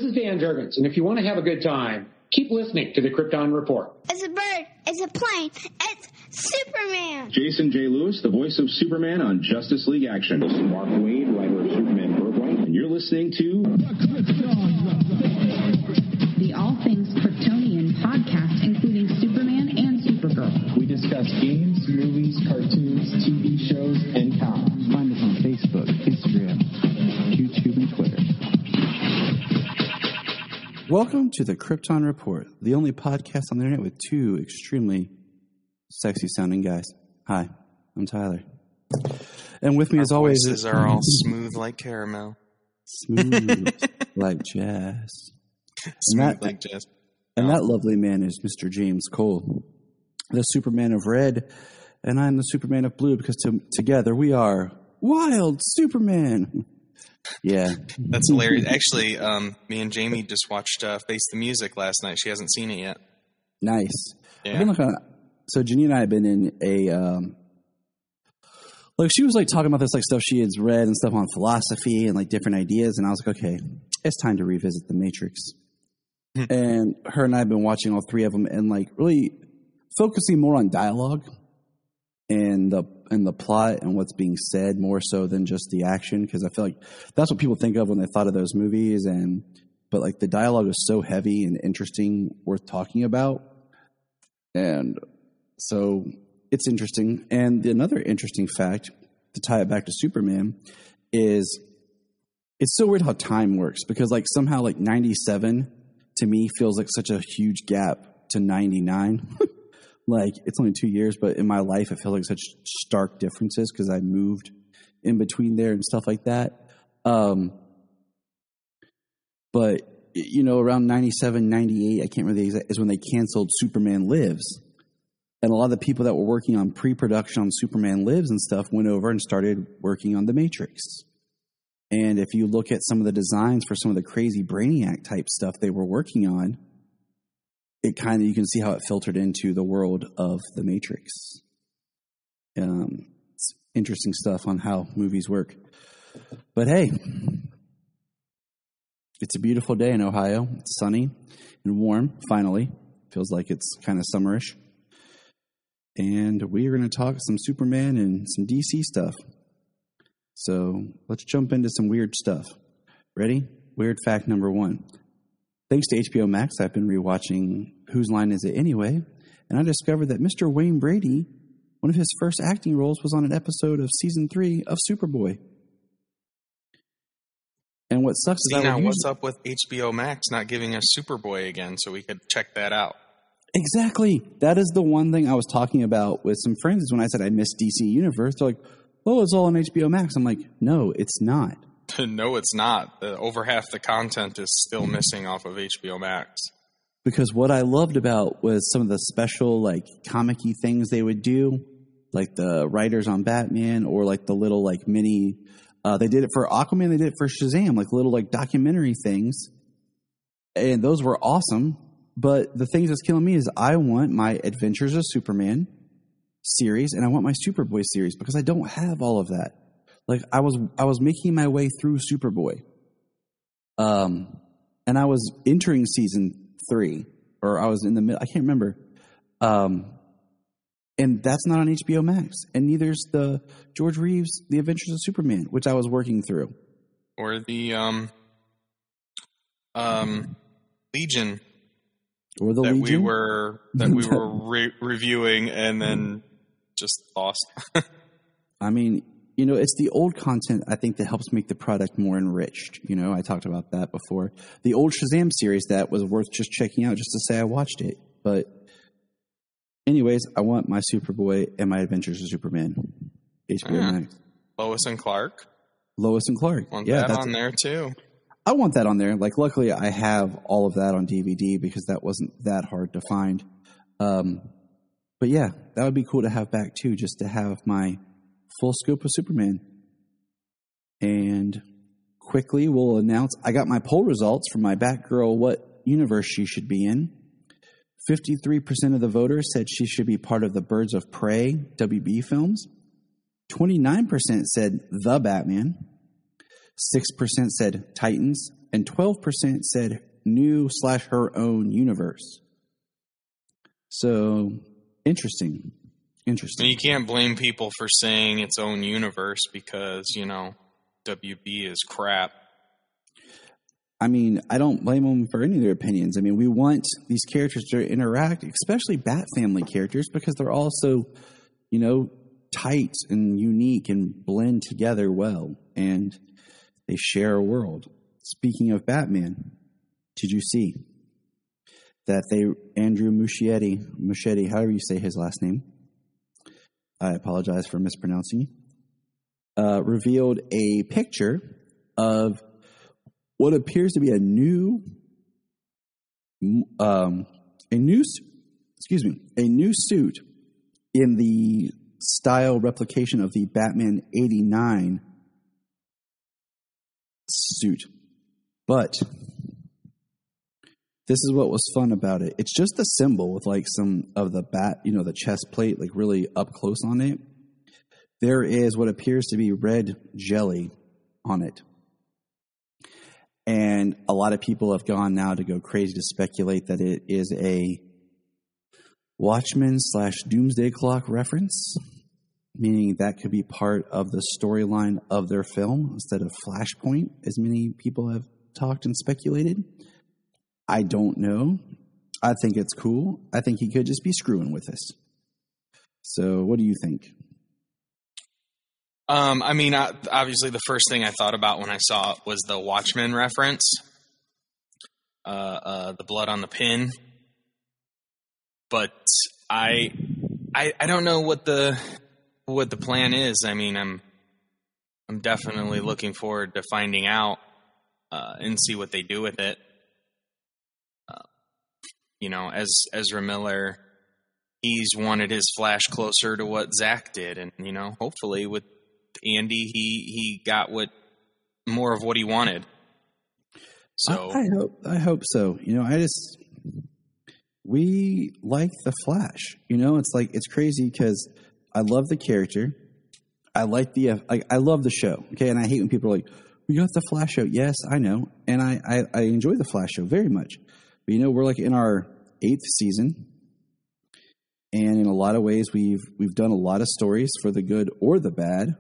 is Dan Jurgens, and if you want to have a good time, keep listening to the Krypton Report. It's a bird. It's a plane. It's Superman. Jason J. Lewis, the voice of Superman on Justice League Action. This is Mark Wade, writer of Superman Birthright, and you're listening to the All Things Kryptonian podcast, including Superman and Supergirl. We discuss games, movies, cartoons, TV shows, and comics. Find us on Facebook, Instagram, YouTube, and Twitter. Welcome to the Krypton Report, the only podcast on the internet with two extremely sexy-sounding guys. Hi, I'm Tyler. And with me, as always... Our voices are all smooth like caramel. Smooth like jazz. Smooth like jazz. And that lovely man is Mr. James Cole, the Superman of Red, and I'm the Superman of Blue, because together we are Wild Superman. Yeah. That's hilarious. Actually, me and Jamie just watched Face the Music last night. She hasn't seen it yet. Nice. Yeah. So Junia and I have been in a... she was talking about this stuff she had read and stuff on philosophy and different ideas, and I was like, okay, it's time to revisit The Matrix. And her and I have been watching all three of them and really focusing more on dialogue and the plot and what's being said more so than just the action, because I feel like that's what people think of when they thought of those movies. But the dialogue is so heavy and interesting, worth talking about, and so it's interesting. And another interesting fact to tie it back to Superman is it's so weird how time works, because somehow 97 to me feels like such a huge gap to 99. It's only 2 years, but in my life, it feels like such stark differences because I moved in between there and stuff like that. But, around 97, 98, I can't remember the exact, is when they canceled Superman Lives. And a lot of the people that were working on pre-production on Superman Lives and stuff went over and started working on The Matrix. And if you look at some of the designs for some of the crazy Brainiac type stuff they were working on, you can see how it filtered into the world of The Matrix. It's interesting stuff on how movies work. But hey, it's a beautiful day in Ohio. It's sunny and warm, finally. Feels like it's kind of summerish. And we are going to talk some Superman and some DC stuff. So let's jump into some weird stuff. Ready? Weird fact number 1. Thanks to HBO Max, I've been rewatching Whose Line Is It Anyway? And I discovered that Mr. Wayne Brady, one of his first acting roles was on an episode of season 3 of Superboy. And what sucks is what's up with HBO Max not giving us Superboy again so we could check that out? Exactly. That is the one thing I was talking about with some friends is when I said I missed DC Universe. They're like, oh, it's all on HBO Max. I'm like, no, it's not. No, it's not. Over half the content is still missing off of HBO Max. Because what I loved about was some of the special, comic-y things they would do, like the writers on Batman, or the little, mini, they did it for Aquaman, they did it for Shazam, little, documentary things. And those were awesome. But the things that's killing me is I want my Adventures of Superman series, and I want my Superboy series, because I don't have all of that. I was making my way through Superboy. And I was entering season 3, or I was in the middle. I can't remember. And that's not on HBO Max. And neither's the George Reeves, The Adventures of Superman, which I was working through. Or the Legion. Or the Legion? We were reviewing and then just lost. I mean... it's the old content, I think, that helps make the product more enriched. I talked about that before. The old Shazam series, that was worth just checking out just to say I watched it. But anyways, I want my Superboy and my Adventures of Superman. HBO Max. Lois and Clark. Want that on there, too. I want that on there. Luckily, I have all of that on DVD because that wasn't that hard to find. But yeah, that would be cool to have back, too, just to have my full scope of Superman. And quickly we'll announce, I got my poll results from my Batgirl, what universe she should be in. 53% of the voters said she should be part of the Birds of Prey WB films. 29% said The Batman. 6% said Titans, and 12% said new/her own universe. So, interesting. And you can't blame people for saying its own universe because, WB is crap. I mean, I don't blame them for any of their opinions. I mean, we want these characters to interact, especially Bat Family characters, because they're also, tight and unique and blend together well, and they share a world. Speaking of Batman, did you see that Andrew Muschietti, however you say his last name, I apologize for mispronouncing it, revealed a picture of what appears to be a new suit in the style replication of the Batman 89 suit. But this is what was fun about it. It's just a symbol with like some of the bat, the chest plate, like really up close on it. There is what appears to be red jelly on it. And a lot of people have gone now to go crazy to speculate that it is a Watchmen/Doomsday Clock reference, meaning that could be part of the storyline of their film instead of Flashpoint, as many people have talked and speculated. I don't know. I think it's cool. I think he could just be screwing with us. So what do you think? Obviously the first thing I thought about when I saw it was the Watchmen reference, the blood on the pin. But I don't know what the plan is. I mean, I'm definitely looking forward to finding out and see what they do with it. As Ezra Miller, he's wanted his Flash closer to what Zach did, and hopefully with Andy, he got more of what he wanted. So I hope so. We like the Flash. It's crazy because I love the character. I like I love the show. Okay, and I hate when people are like, "We got the Flash show." Yes, I know, and I enjoy the Flash show very much. But we're like in our 8th season, and in a lot of ways, we've done a lot of stories for the good or the bad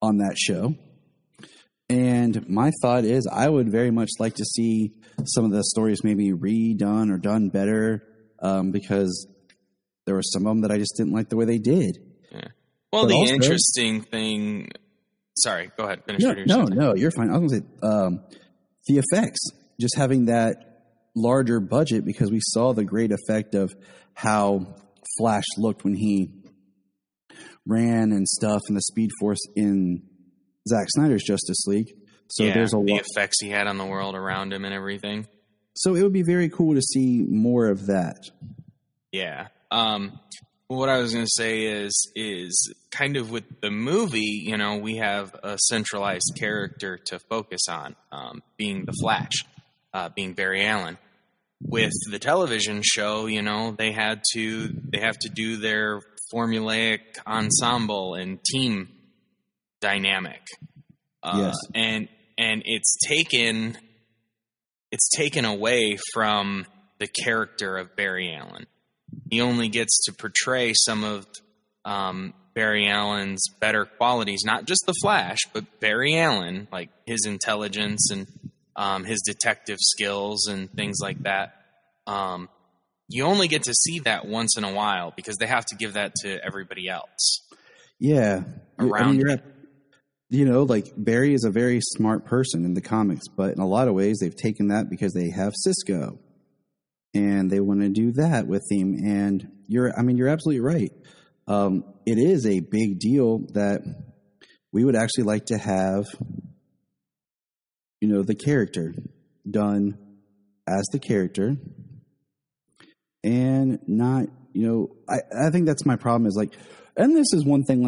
on that show. And my thought is I would very much like to see some of the stories maybe redone or done better, because there were some of them that I just didn't like the way they did. Yeah. Well, but interesting thing... Sorry, go ahead. Finish your No, you're fine. I was going to say, the effects, just having that larger budget, because we saw the great effect of how Flash looked when he ran and stuff, and the Speed Force in Zack Snyder's Justice League. So there's the effects he had on the world around him and everything. So it would be very cool to see more of that. Yeah. What I was going to say is kind of with the movie, we have a centralized character to focus on, being the Flash, being Barry Allen. With the television show, they have to do their formulaic ensemble and team dynamic. Yes. And it's taken away from the character of Barry Allen. He only gets to portray some of Barry Allen's better qualities, not just the Flash, but Barry Allen, like his intelligence and his detective skills and things like that. You only get to see that once in a while because they have to give that to everybody else. Yeah. Barry is a very smart person in the comics, but in a lot of ways they've taken that because they have Cisco and they want to do that with him. And you're absolutely right. It is a big deal that we would actually like to have, the character done as the character and not, I think that's my problem is and this is one thing,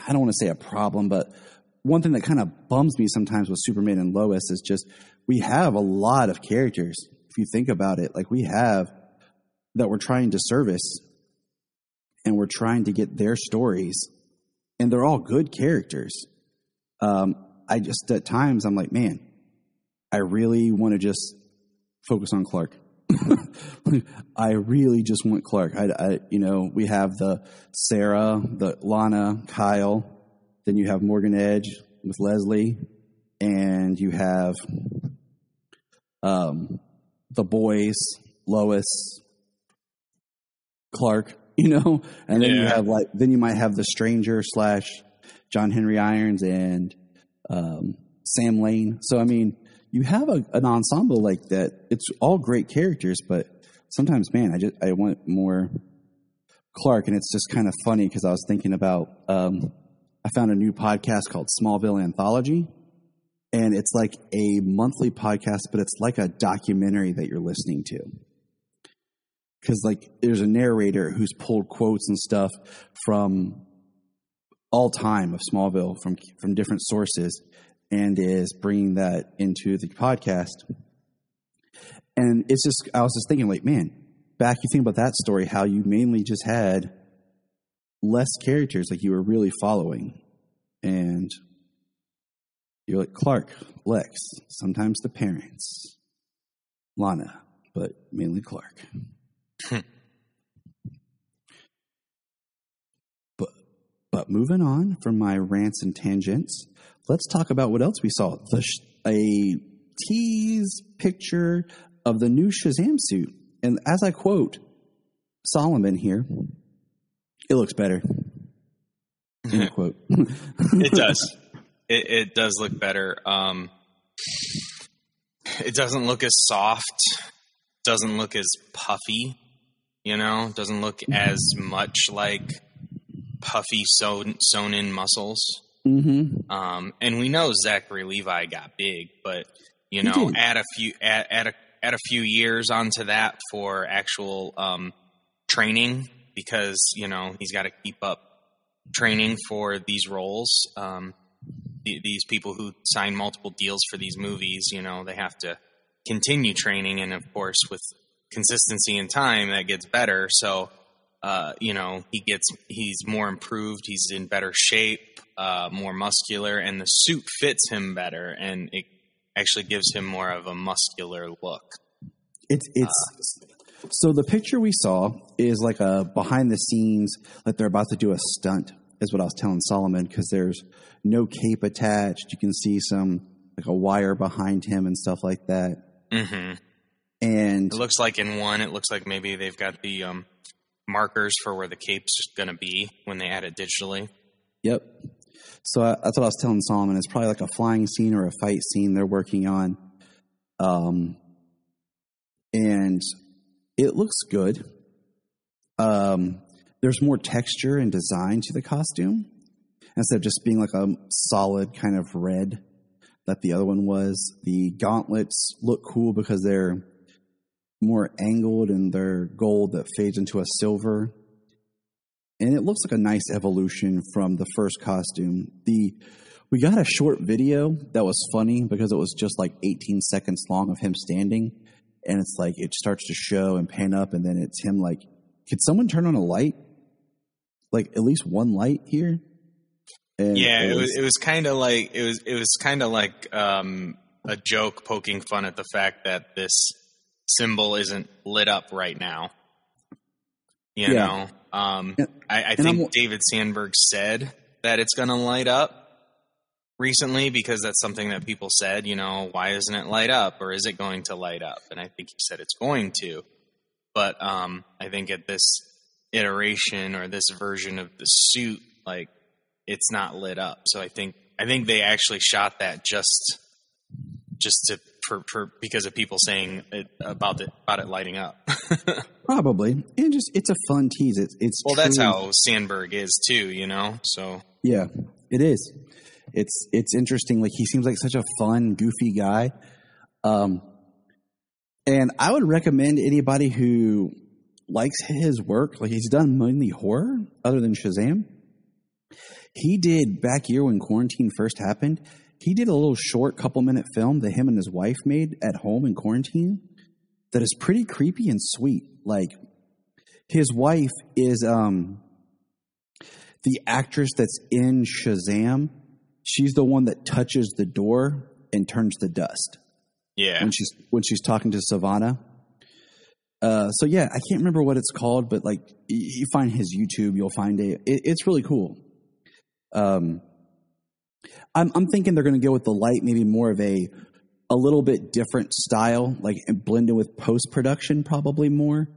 I don't want to say a problem, but one thing that kind of bums me sometimes with Superman and Lois is just we have a lot of characters. If you think about it, we have that we're trying to service and we're trying to get their stories, and they're all good characters. I I just, at times, I'm like, man, I really want to just focus on Clark. I really just want Clark. We have the Sarah, the Lana, Kyle. Then you have Morgan Edge with Leslie, and you have the boys, Lois, Clark. And then you have then you might have the Stranger / John Henry Irons and Sam Lane. So I mean, you have an ensemble like that. It's all great characters, but sometimes, man, I want more Clark. And it's just kind of funny because I was thinking about, I found a new podcast called Smallville Anthology, and it's like a monthly podcast, but it's like a documentary that you're listening to. Because like there's a narrator who's pulled quotes and stuff from all time of Smallville from different sources, and is bringing that into the podcast. And it's just, I was just thinking, like, man, back you think about that story, how you mainly just had less characters, like you were really following. And you're like Clark, Lex, sometimes the parents, Lana, but mainly Clark. But moving on from my rants and tangents, let's talk about what else we saw. A tease picture of the new Shazam suit. And as I quote Solomon here, it looks better. End quote. It does. It does look better. It doesn't look as soft. Doesn't look as puffy. Doesn't look as much like puffy sewn in muscles. Mm-hmm. And we know Zachary Levi got big, but add a few years onto that for actual training, because he's got to keep up training for these roles. These people who sign multiple deals for these movies, they have to continue training, and of course with consistency and time that gets better. So he's more improved, he's in better shape, more muscular, and the suit fits him better, and it actually gives him more of a muscular look. So the picture we saw is like a behind the scenes, like they're about to do a stunt, is what I was telling Solomon, because there's no cape attached. You can see some like a wire behind him and stuff like that. Mm-hmm. And it looks like it looks like maybe they've got the markers for where the cape's going to be when they add it digitally. Yep. So that's what I was telling Solomon. It's probably like a flying scene or a fight scene they're working on. And it looks good. There's more texture and design to the costume, instead of just being like a solid kind of red that the other one was. The gauntlets look cool because they're more angled and they're gold that fades into a silver. And it looks like a nice evolution from the first costume. We got a short video that was funny because it was just like 18 seconds long of him standing. And it's like, it starts to show and pan up, and then it's him like, could someone turn on a light? Like at least one light here? And it was kind of like, a joke poking fun at the fact that this symbol isn't lit up right now. I think David Sandberg said that it's going to light up recently, because that's something that people said, why isn't it light up, or is it going to light up? And I think he said it's going to. But I think at this iteration or this version of the suit, like, it's not lit up. So I think they actually shot that just for because of people saying about it lighting up. Probably. And just, it's a fun tease. It's well, that's how Sandberg is too, So yeah, it is. It's interesting. Like, he seems like such a fun, goofy guy. And I would recommend anybody who likes his work, like he's done mainly horror other than Shazam. He did, back here when quarantine first happened, he did a little short couple-minute film that him and his wife made at home in quarantine that is pretty creepy and sweet. Like, his wife is the actress that's in Shazam she's the one that touches the door and turns to dust. Yeah. When she's talking to Savannah. So yeah, I can't remember what it's called, but like you find his YouTube, you'll find it. It's really cool. I'm thinking they're going to go with the light, maybe more of a little bit different style, like blended with post production, probably more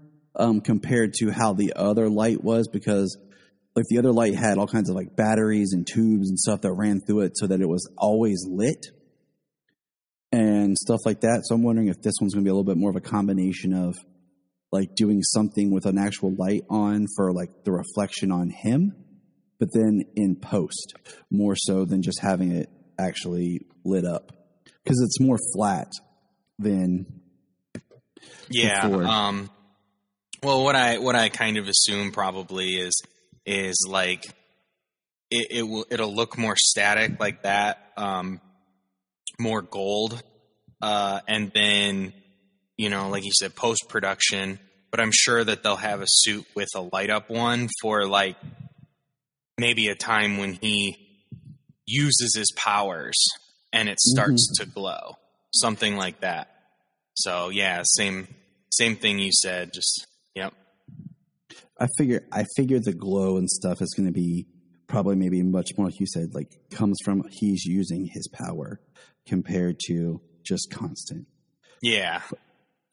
compared to how the other light was, because like the other light had all kinds of like batteries and tubes and stuff that ran through it so that it was always lit and stuff like that. So I'm wondering if this one's going to be a little bit more of a combination of like doing something with an actual light on for like the reflection on him, but then in post more so than just having it actually lit up, because it's more flat than before. Well, what I kind of assume probably is like it'll look more static like that, more gold, and then, you know, like you said, post production. But I'm sure that they'll have a suit with a light up one for like maybe a time when he uses his powers and it starts to glow, something like that. So yeah, same thing you said. Just yep. I figure the glow and stuff is going to be probably maybe much more, like you said, like comes from he's using his power compared to just constant. Yeah.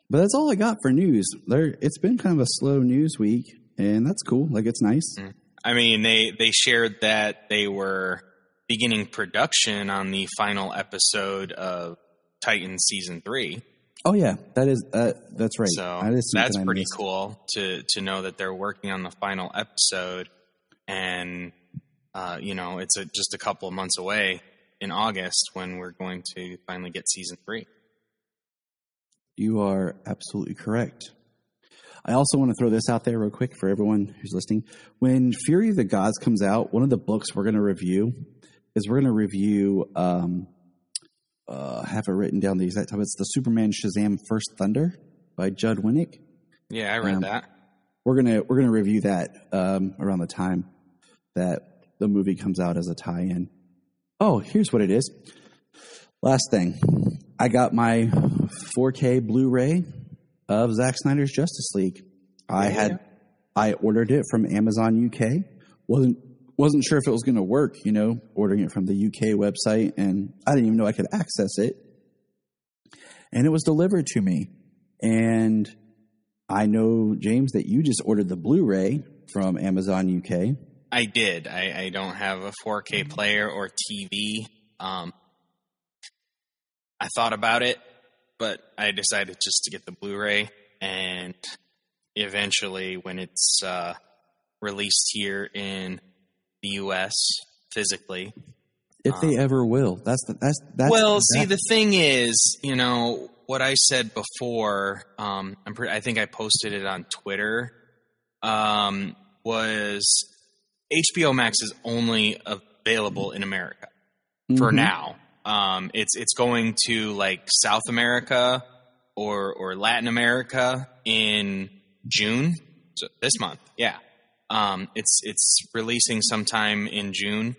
But that's all I got for news. It's been kind of a slow news week, and that's cool. Like, it's nice. I mean, they shared that they were beginning production on the final episode of Titans Season 3. Oh, yeah. That's right. So that's pretty cool to know that they're working on the final episode. And, you know, it's just a couple of months away in August when we're going to finally get Season 3. You are absolutely correct. I also want to throw this out there real quick for everyone who's listening. When Fury of the Gods comes out, one of the books we're going to review is I have it written down the exact time. It's the Superman Shazam First Thunder by Judd Winnick. Yeah, I read that. We're gonna review that around the time that the movie comes out as a tie-in. Oh, here's what it is. Last thing, I got my 4K Blu-ray of Zack Snyder's Justice League. I ordered it from Amazon UK. Wasn't sure if it was going to work, you know, ordering it from the UK website, and I didn't even know I could access it. And it was delivered to me. And I know, James, that you just ordered the Blu-ray from Amazon UK. I did. I don't have a 4K player or TV. I thought about it, but I decided just to get the Blu-ray, and eventually when it's released here in the U.S. physically, if they ever will, the thing is, you know what I said before. I think I posted it on Twitter. Was HBO Max is only available in America for now. It's going to like South America or Latin America in June, so this month. Yeah. It's releasing sometime in June,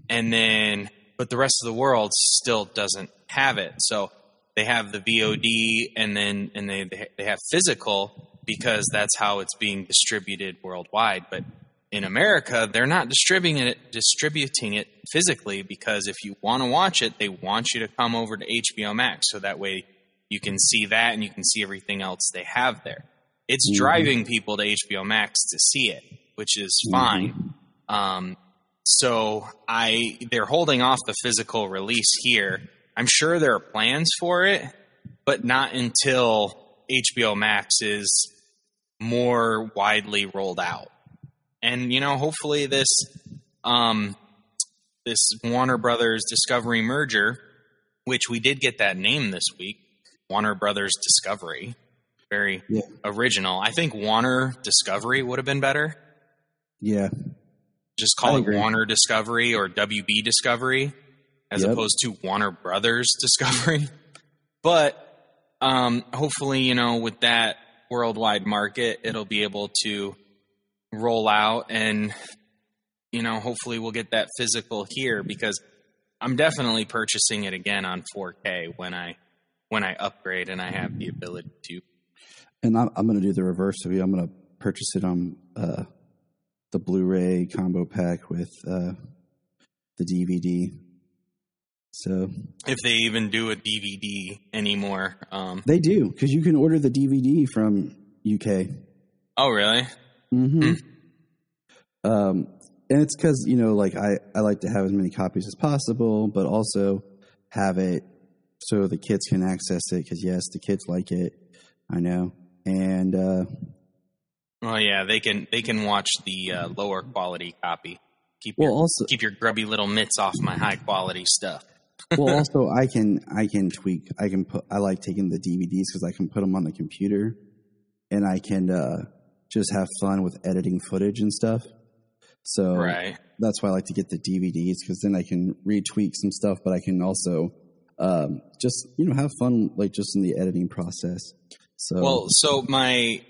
but the rest of the world still doesn't have it. So they have the VOD and they have physical because that's how it's being distributed worldwide. But in America, they're not distributing it physically, because if you want to watch it, they want you to come over to HBO Max, so that way you can see that and you can see everything else they have there. It's driving people to HBO Max to see it, which is fine. So they're holding off the physical release here. I'm sure there are plans for it, but not until HBO Max is more widely rolled out. And, you know, hopefully this Warner Brothers Discovery merger, which we did get that name this week, Warner Brothers Discovery, very original. I think Warner Discovery would have been better. Yeah. Just call it Warner Discovery or WB Discovery as opposed to Warner Brothers Discovery. But hopefully, you know, with that worldwide market, it'll be able to roll out, and, you know, hopefully we'll get that physical here, because I'm definitely purchasing it again on 4K when I upgrade and I have the ability to. And I'm going to do the reverse of you. I'm going to purchase it on the Blu-ray combo pack with the DVD. So if they even do a DVD anymore, they do, because you can order the DVD from UK. Oh, really? Mm-hmm. And it's because, like I like to have as many copies as possible, but also have it so the kids can access it. Because yes, the kids like it. I know. And well, yeah, they can watch the lower quality copy. Keep your grubby little mitts off my high quality stuff. Well, also I can tweak. I like taking the DVDs because I can put them on the computer, and I can just have fun with editing footage and stuff. So that's why I like to get the DVDs, because then I can retweak some stuff, but I can also just have fun, like just in the editing process. So my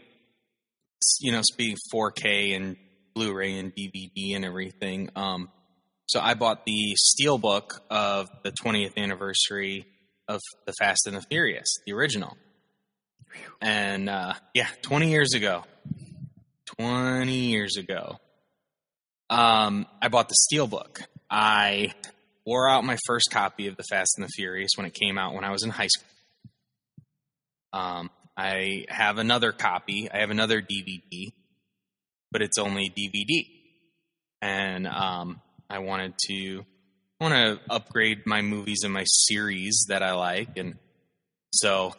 speaking 4K and Blu-ray and DVD and everything. So I bought the Steelbook of the 20th anniversary of The Fast and the Furious, the original. And 20 years ago. 20 years ago. I bought the Steelbook. I wore out my first copy of The Fast and the Furious when it came out when I was in high school. I have another copy. I have another DVD, but it's only DVD. And I want to upgrade my movies and my series that I like. And so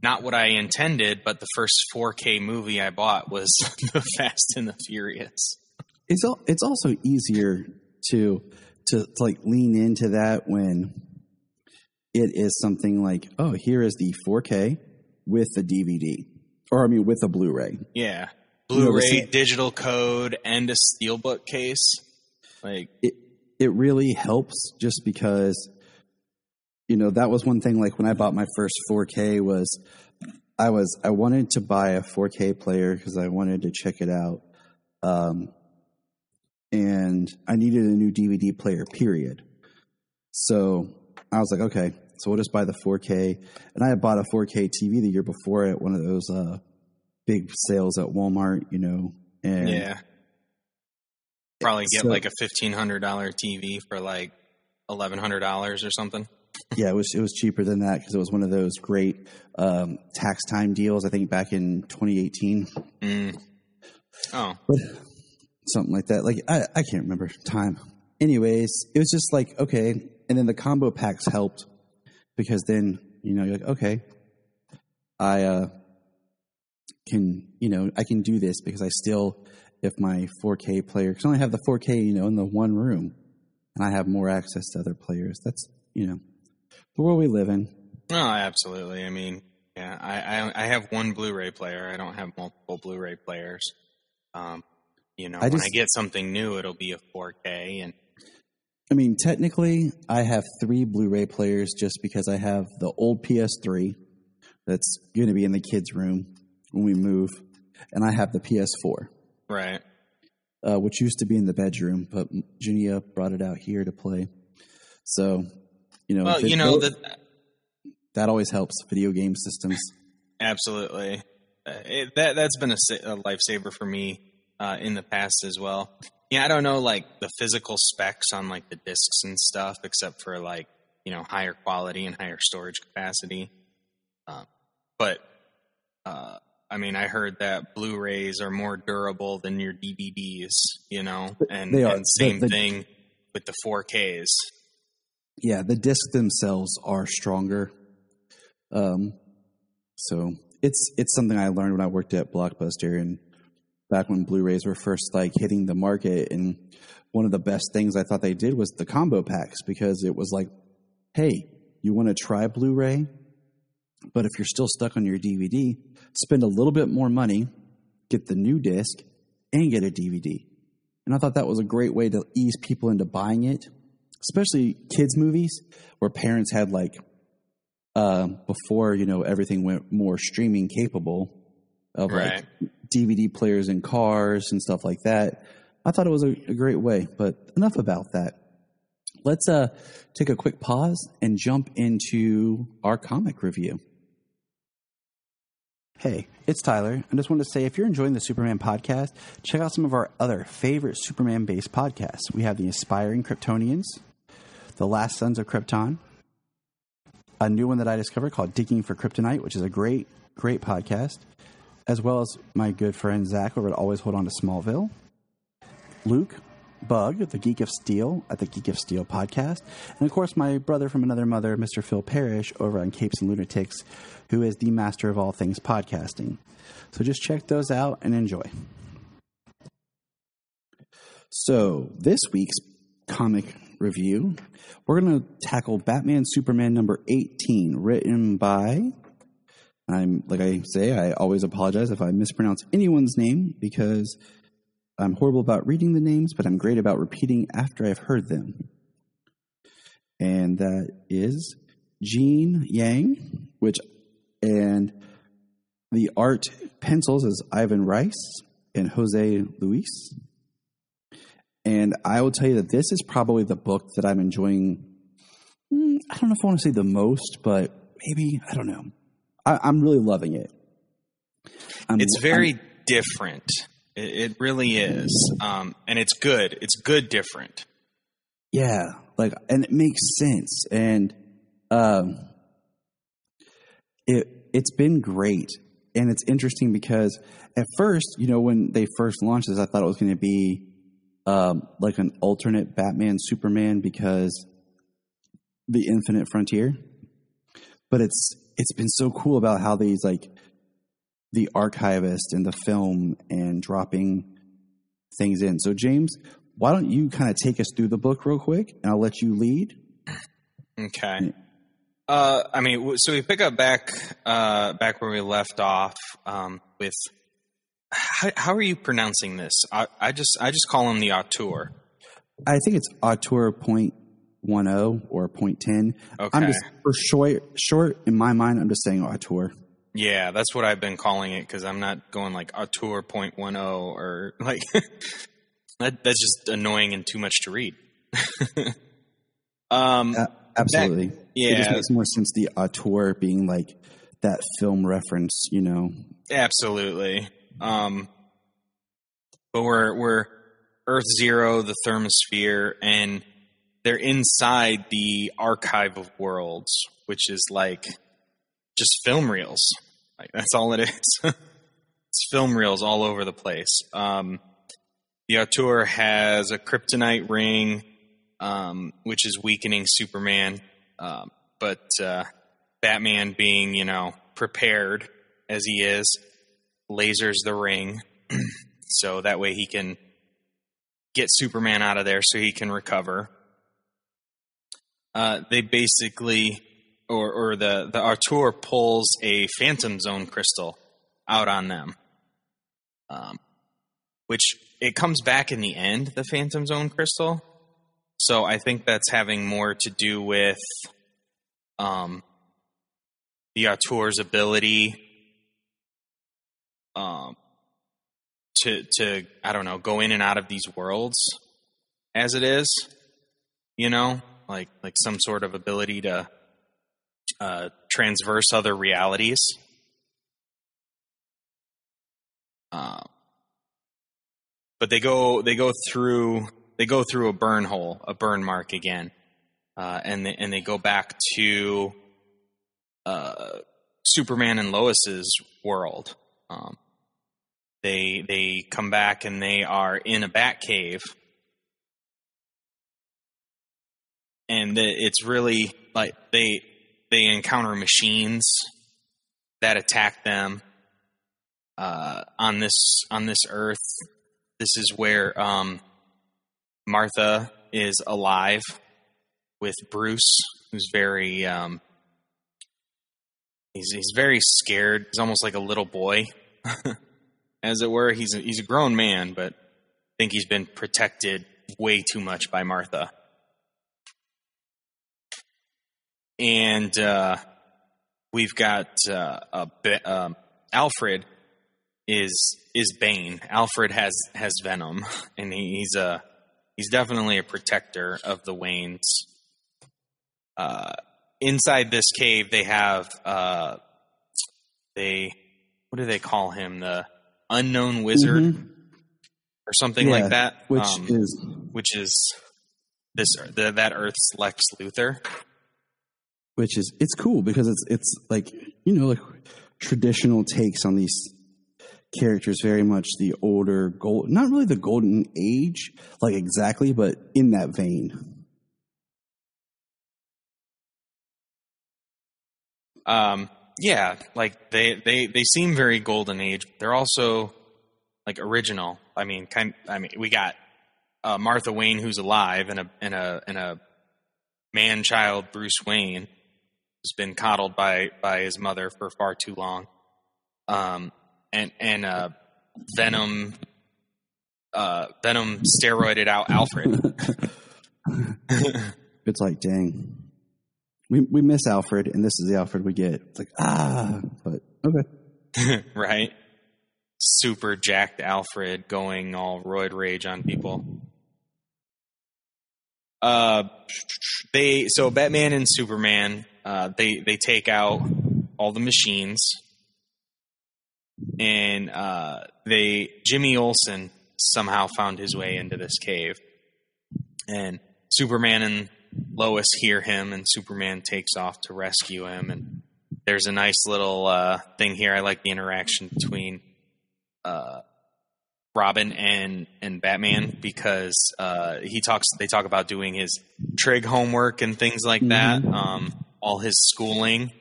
not what I intended, but the first 4K movie I bought was The Fast and the Furious. It's also easier to like lean into that when it is something like, oh, here is the 4K with the DVD, with the Blu-ray. Yeah, Blu-ray, digital code, and a Steelbook case. Like it really helps, just because that was one thing. Like when I bought my first 4K, I wanted to buy a 4K player because I wanted to check it out. And I needed a new DVD player, period. So I was like, okay, so we'll just buy the 4K. And I had bought a 4K TV the year before at one of those big sales at Walmart, and yeah. Probably get like a $1,500 TV for like $1,100 or something. Yeah, it was cheaper than that because it was one of those great tax time deals, I think back in 2018. Oh. But something like that. Like, I can't remember time. Anyways, it was just like, okay. And then the combo packs helped, because then, you're like, okay, I can do this because I still, if my 4K player, because I only have the 4K, in the one room, and I have more access to other players. That's, the world we live in. Oh, absolutely. I mean, yeah, I have one Blu-ray player. I don't have multiple Blu-ray players. When I get something new, it'll be a 4K. And I mean, technically, I have 3 Blu-ray players just because I have the old PS3 that's going to be in the kids' room when we move, and I have the PS4. Right. Which used to be in the bedroom, but Junia brought it out here to play. So, that always helps, video game systems. Absolutely. That's been a lifesaver for me in the past as well. Yeah, I don't know, like, the physical specs on, like, the discs and stuff, except for, like, higher quality and higher storage capacity. But I mean, I heard that Blu-rays are more durable than your DVDs, and, they are. And same thing with the 4Ks. Yeah, the discs themselves are stronger. So it's something I learned when I worked at Blockbuster, and back when Blu-rays were first like hitting the market. And one of the best things I thought they did was the combo packs, because it was like, hey, you want to try Blu-ray, but if you're still stuck on your DVD, spend a little bit more money, get the new disc, and get a DVD. And I thought that was a great way to ease people into buying it, especially kids' movies where parents had like, before, everything went more streaming capable of like DVD players in cars and stuff like that. I thought it was a great way, but enough about that. let's take a quick pause and jump into our comic review. Hey, it's Tyler. I just wanted to say, if you're enjoying the Superman podcast, check out some of our other favorite Superman-based podcasts. We have the Aspiring Kryptonians, The Last Sons of Krypton, a new one that I discovered called Digging for Kryptonite, which is a great podcast, as well as my good friend Zach over at Always Hold On to Smallville, Luke, Bug, the Geek of Steel at the Geek of Steel podcast, and of course my brother from another mother, Mr. Phil Parrish, over on Capes and Lunatics, who is the master of all things podcasting. So just check those out and enjoy. So this week's comic review, we're going to tackle Batman Superman number 18, written by, I always apologize if I mispronounce anyone's name, because I'm horrible about reading the names, but I'm great about repeating after I've heard them. And that is Gene Yang, and the art pencils is Ivan Rice and Jose Luis. And I will tell you that this is probably the book that I'm enjoying. I don't know if I want to say the most, but maybe, I don't know. I'm really loving it. It's very different. It really is. And it's good. It's good different. Yeah. And it makes sense. And it's been great. And it's interesting because at first, when they first launched this, I thought it was going to be like an alternate Batman Superman because the Infinite Frontier. But it's been so cool about how these the archivist and the film and dropping things in. So James, why don't you kind of take us through the book real quick, and I'll let you lead. Okay. So we pick up back where we left off with how are you pronouncing this? I just call him the auteur. I think it's auteur 0.10 or 0.10. Okay. I'm just for short in my mind. I'm just saying auteur. Yeah, that's what I've been calling it because I'm not going like auteur 0.10 or like that's just annoying and too much to read. Absolutely. Yeah. It just makes more sense, the auteur being like that film reference, Absolutely. But we're Earth Zero, the thermosphere, and they're inside the archive of worlds, which is like just film reels. That's all it is. It's film reels all over the place. The auteur has a kryptonite ring, which is weakening Superman. But Batman being, prepared as he is, lasers the ring. So that way he can get Superman out of there so he can recover. They basically, or the auteur pulls a Phantom Zone crystal out on them, which it comes back in the end, the Phantom Zone crystal. So I think that's having more to do with the auteur's ability to I don't know, go in and out of these worlds as it is, like some sort of ability to transverse other realities. But they go through a burn hole, a burn mark again, and they go back to Superman and Lois's world. They come back and they are in a Batcave, and it's really like they encounter machines that attack them on this Earth. This is where Martha is alive with Bruce, who's very he's very scared. He's almost like a little boy, as it were. He's a grown man, but I think he's been protected way too much by Martha. And we've got Alfred is Bane. Alfred has venom, and he's a he's definitely a protector of the Waynes. Inside this cave, they have what do they call him? The Unknown Wizard or something like that. Which is that Earth's Lex Luthor. Which is, it's cool because it's like, you know, like traditional takes on these characters, very much the older not really the golden age, like exactly, but in that vein. Yeah, like they seem very golden age. They're also like original. I mean, we got Martha Wayne, who's alive, and a man-child Bruce Wayne, who's been coddled by his mother for far too long. And Venom steroided out Alfred. It's like, dang. We miss Alfred, and this is the Alfred we get. It's like, but okay. Right? Super jacked Alfred going all roid rage on people. So Batman and Superman, they take out all the machines, and Jimmy Olsen somehow found his way into this cave, and Superman and Lois hear him, and Superman takes off to rescue him. And there's a nice little thing here. I like the interaction between Robin and Batman, because they talk about doing his trig homework and things like that, all his schooling.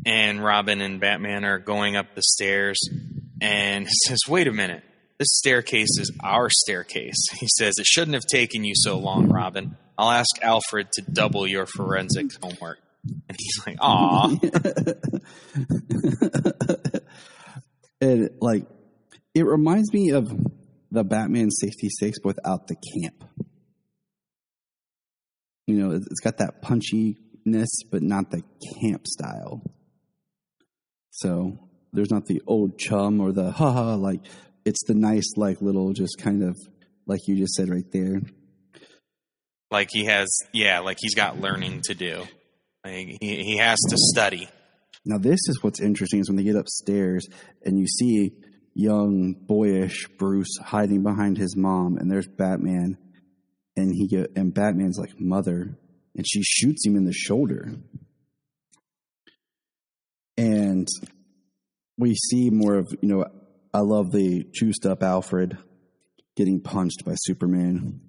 And Robin and Batman are going up the stairs, and he says, "Wait a minute, this staircase is our staircase." He says, "It shouldn't have taken you so long, Robin. I'll ask Alfred to double your forensic homework." And he's like, "Aw." And like, it reminds me of the Batman 66 without the camp. You know, it's got that punchiness, but not the camp style. So there's not the old chum or the haha, like it's the nice, like little, just kind of like you just said right there. Like he's got learning to do. Like he has to study. Now this is what's interesting is when they get upstairs and you see young, boyish Bruce hiding behind his mom, and there's Batman, and Batman's like, "Mother," and she shoots him in the shoulder. And we see more of, you know, I love the juiced up Alfred getting punched by Superman.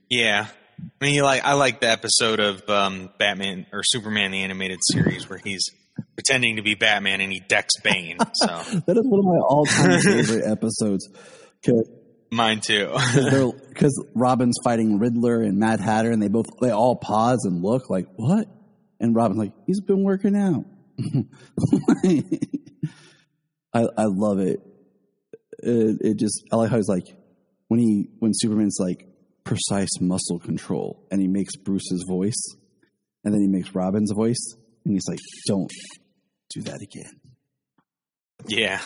Yeah. I mean, I like the episode of Batman or Superman the Animated Series where he's pretending to be Batman and he decks Bane. So that is one of my all-time favorite episodes. Mine too. Because Robin's fighting Riddler and Mad Hatter, and they all pause and look like, "What?" And Robin's like, "He's been working out." I love it. I like how he's like, when Superman's like precise muscle control, and he makes Bruce's voice, and then he makes Robin's voice, and he's like, "Don't do that again." Yeah.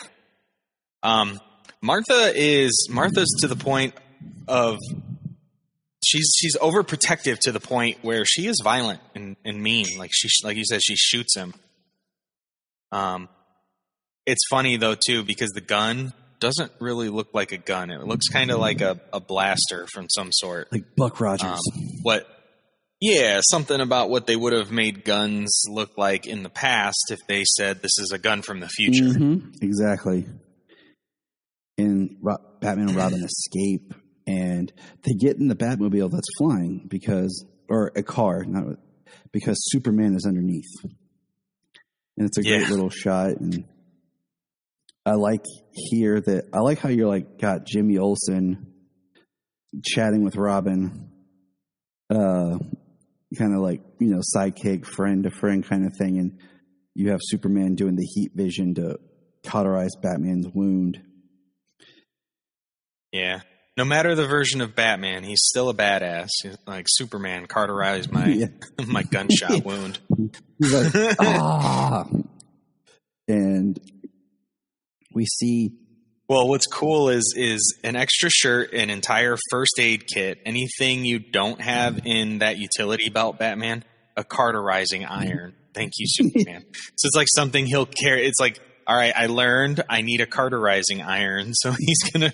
Martha's to the point of she's overprotective to the point where she is violent and mean. Like you said, she shoots him. It's funny though too, because the gun doesn't really look like a gun. It looks kind of like a blaster from some sort. Like Buck Rogers. Something about what they would have made guns look like in the past if they said this is a gun from the future. Mm-hmm. Exactly. And Batman and Robin escape, and they get in the Batmobile that's flying or a car, because Superman is underneath. And it's a great little shot. And I like how you're like got Jimmy Olsen chatting with Robin, kind of like, you know, sidekick, friend to friend kind of thing. And you have Superman doing the heat vision to cauterize Batman's wound. Yeah. No matter the version of Batman, he's still a badass. He's like, "Superman, cauterize my my gunshot wound." He's like, "Ah!" And we see Well, what's cool is an extra shirt, an entire first aid kit, anything you don't have in that utility belt, Batman, a cauterizing iron. Thank you, Superman. So it's like something he'll carry. It's like, all right, I learned I need a cauterizing iron. So he's going to,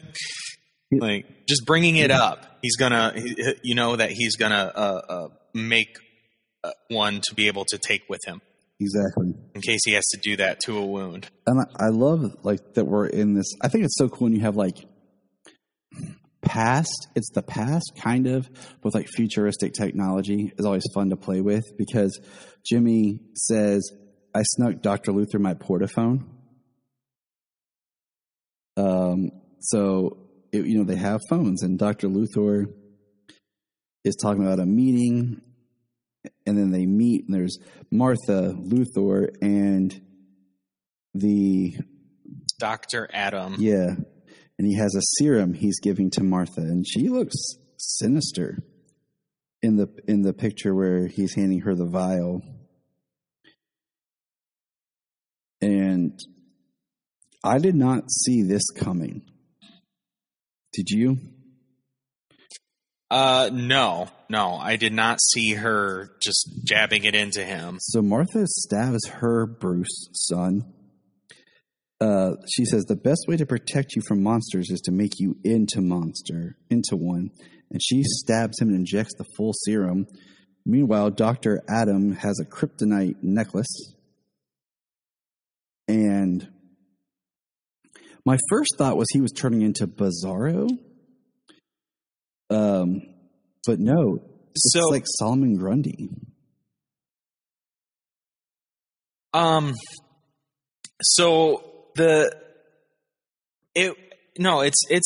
like, just bringing it up. He's going to, you know, that he's going to make one to be able to take with him. Exactly. In case he has to do that to a wound. And I love, like, that we're in this. I think it's so cool when you have, like, past. It's the past, kind of, with, like, futuristic technology is always fun to play with, because Jimmy says, I snuck Dr. Luther my portaphone. So, you know, they have phones, and Dr. Luther is talking about a meeting. And then they meet, and there's Martha, Luthor, and the Dr. Adam. Yeah. And he has a serum he's giving to Martha, and she looks sinister in the picture where he's handing her the vial. And I did not see this coming. Did you? No, I did not see her just jabbing it into him. So Martha stabs her Bruce son. She says the best way to protect you from monsters is to make you into one. And she stabs him and injects the full serum. Meanwhile, Dr. Adam has a kryptonite necklace. And my first thought was he was turning into Bizarro. But no, it's like Solomon Grundy. It's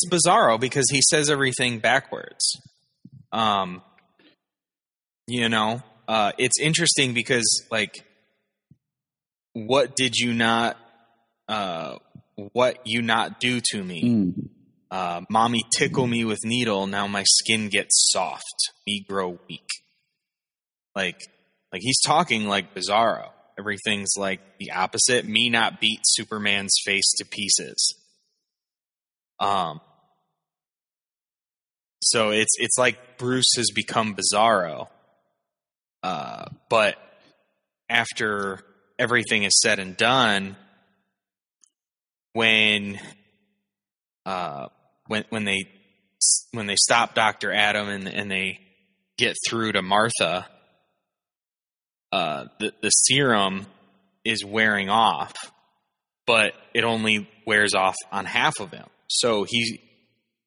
Bizarro because he says everything backwards. It's interesting because, like, what you not do to me? Mommy tickle me with needle, now my skin gets soft, me grow weak. Like he's talking like Bizarro. Everything's like the opposite. Me not beat Superman's face to pieces. So it's like Bruce has become Bizarro. But after everything is said and done, when they stop Dr. Adam and they get through to Martha, the serum is wearing off, but it only wears off on half of him. So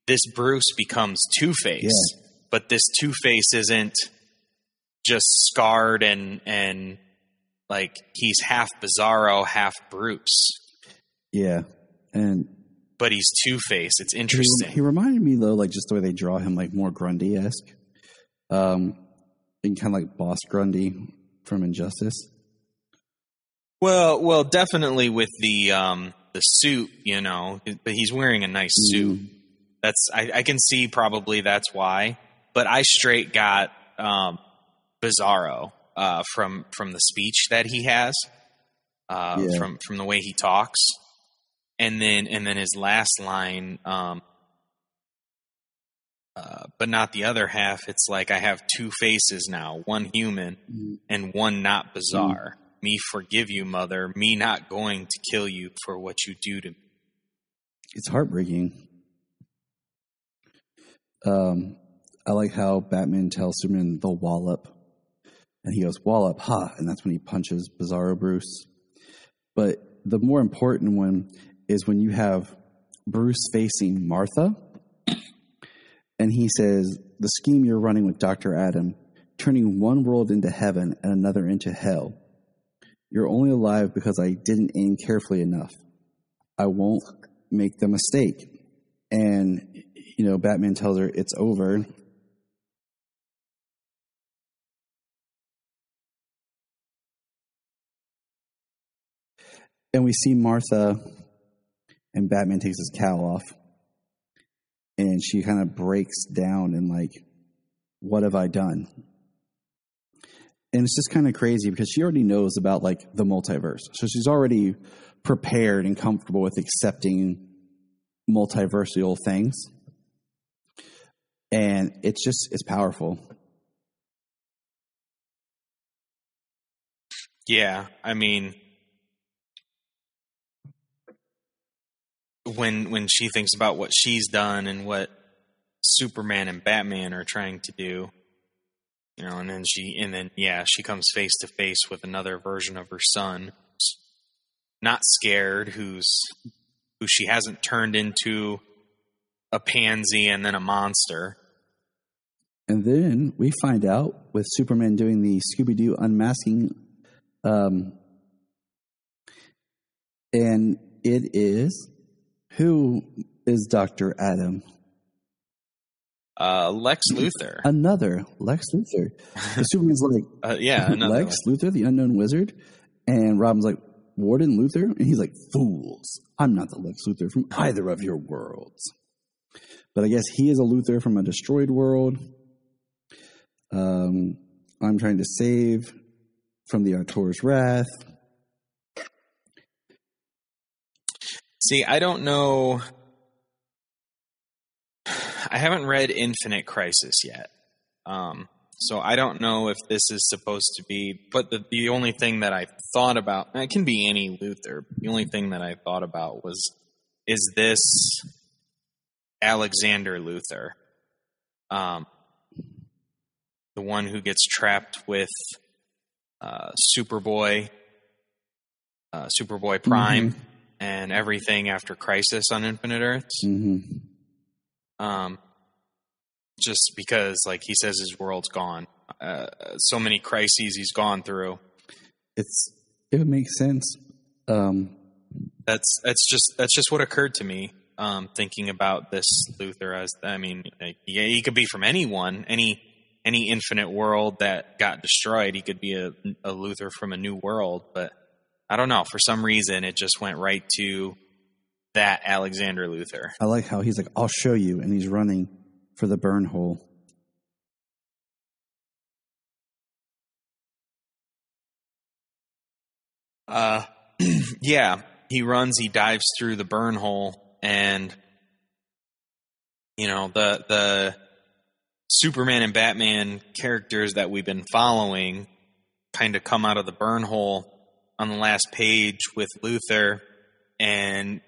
this Bruce becomes Two-Face, but this Two-Face isn't just scarred and like he's half Bizarro, half Bruce. Yeah, but he's Two-Face. It's interesting. He reminded me, though, like, just the way they draw him, like, more Grundy-esque. And kind of like Boss Grundy from Injustice. Well, definitely with the suit, you know, but he's wearing a nice suit. That's I can see probably that's why. But I straight got Bizarro from the speech that he has, from the way he talks. And then his last line, but not the other half. It's like I have two faces now, one human and one not bizarre. Me forgive you, mother. Me not going to kill you for what you do to me. It's heartbreaking. I like how Batman tells Superman the wallop, and he goes wallop, ha, and that's when he punches Bizarro Bruce. But the more important one is when you have Bruce facing Martha, and he says, the scheme you're running with Dr. Adam, turning one world into heaven and another into hell. You're only alive because I didn't aim carefully enough. I won't make the mistake. And, you know, Batman tells her it's over. And we see Martha, and Batman takes his cowl off, and she kind of breaks down and like, what have I done? And it's just kind of crazy because she already knows about like the multiverse. So she's already prepared and comfortable with accepting multiversal things. And it's powerful. Yeah, I mean, when she thinks about what she's done and what Superman and Batman are trying to do, and then she comes face to face with another version of her son, who's not scared, who she hasn't turned into a pansy and then a monster. And then we find out with Superman doing the Scooby-Doo unmasking, and it is, who is Dr. Adam? Lex Luthor. Another Lex Luthor. The Superman's like, Lex Luthor, the unknown wizard? And Robin's like, Warden Luthor? And he's like, fools. I'm not the Lex Luthor from either of your worlds. But I guess he is a Luthor from a destroyed world. I'm trying to save from the Artur's wrath. See, I don't know. I haven't read Infinite Crisis yet. So I don't know if this is supposed to be, but the only thing that I thought about, and it can be any Luthor, the only thing that I thought about was, is this Alexander Luthor? The one who gets trapped with Superboy Prime, and everything after Crisis on Infinite Earths. Just because, like, he says his world's gone. So many crises he's gone through. It would make sense. That's just what occurred to me. Thinking about this Luthor, he could be from anyone, any infinite world that got destroyed. He could be a Luthor from a new world, but I don't know. For some reason, it just went right to that Alexander Luthor. I like how he's like, I'll show you, and he's running for the burn hole. Yeah, he runs, he dives through the burn hole, and the Superman and Batman characters that we've been following kind of come out of the burn hole on the last page with Luthor, and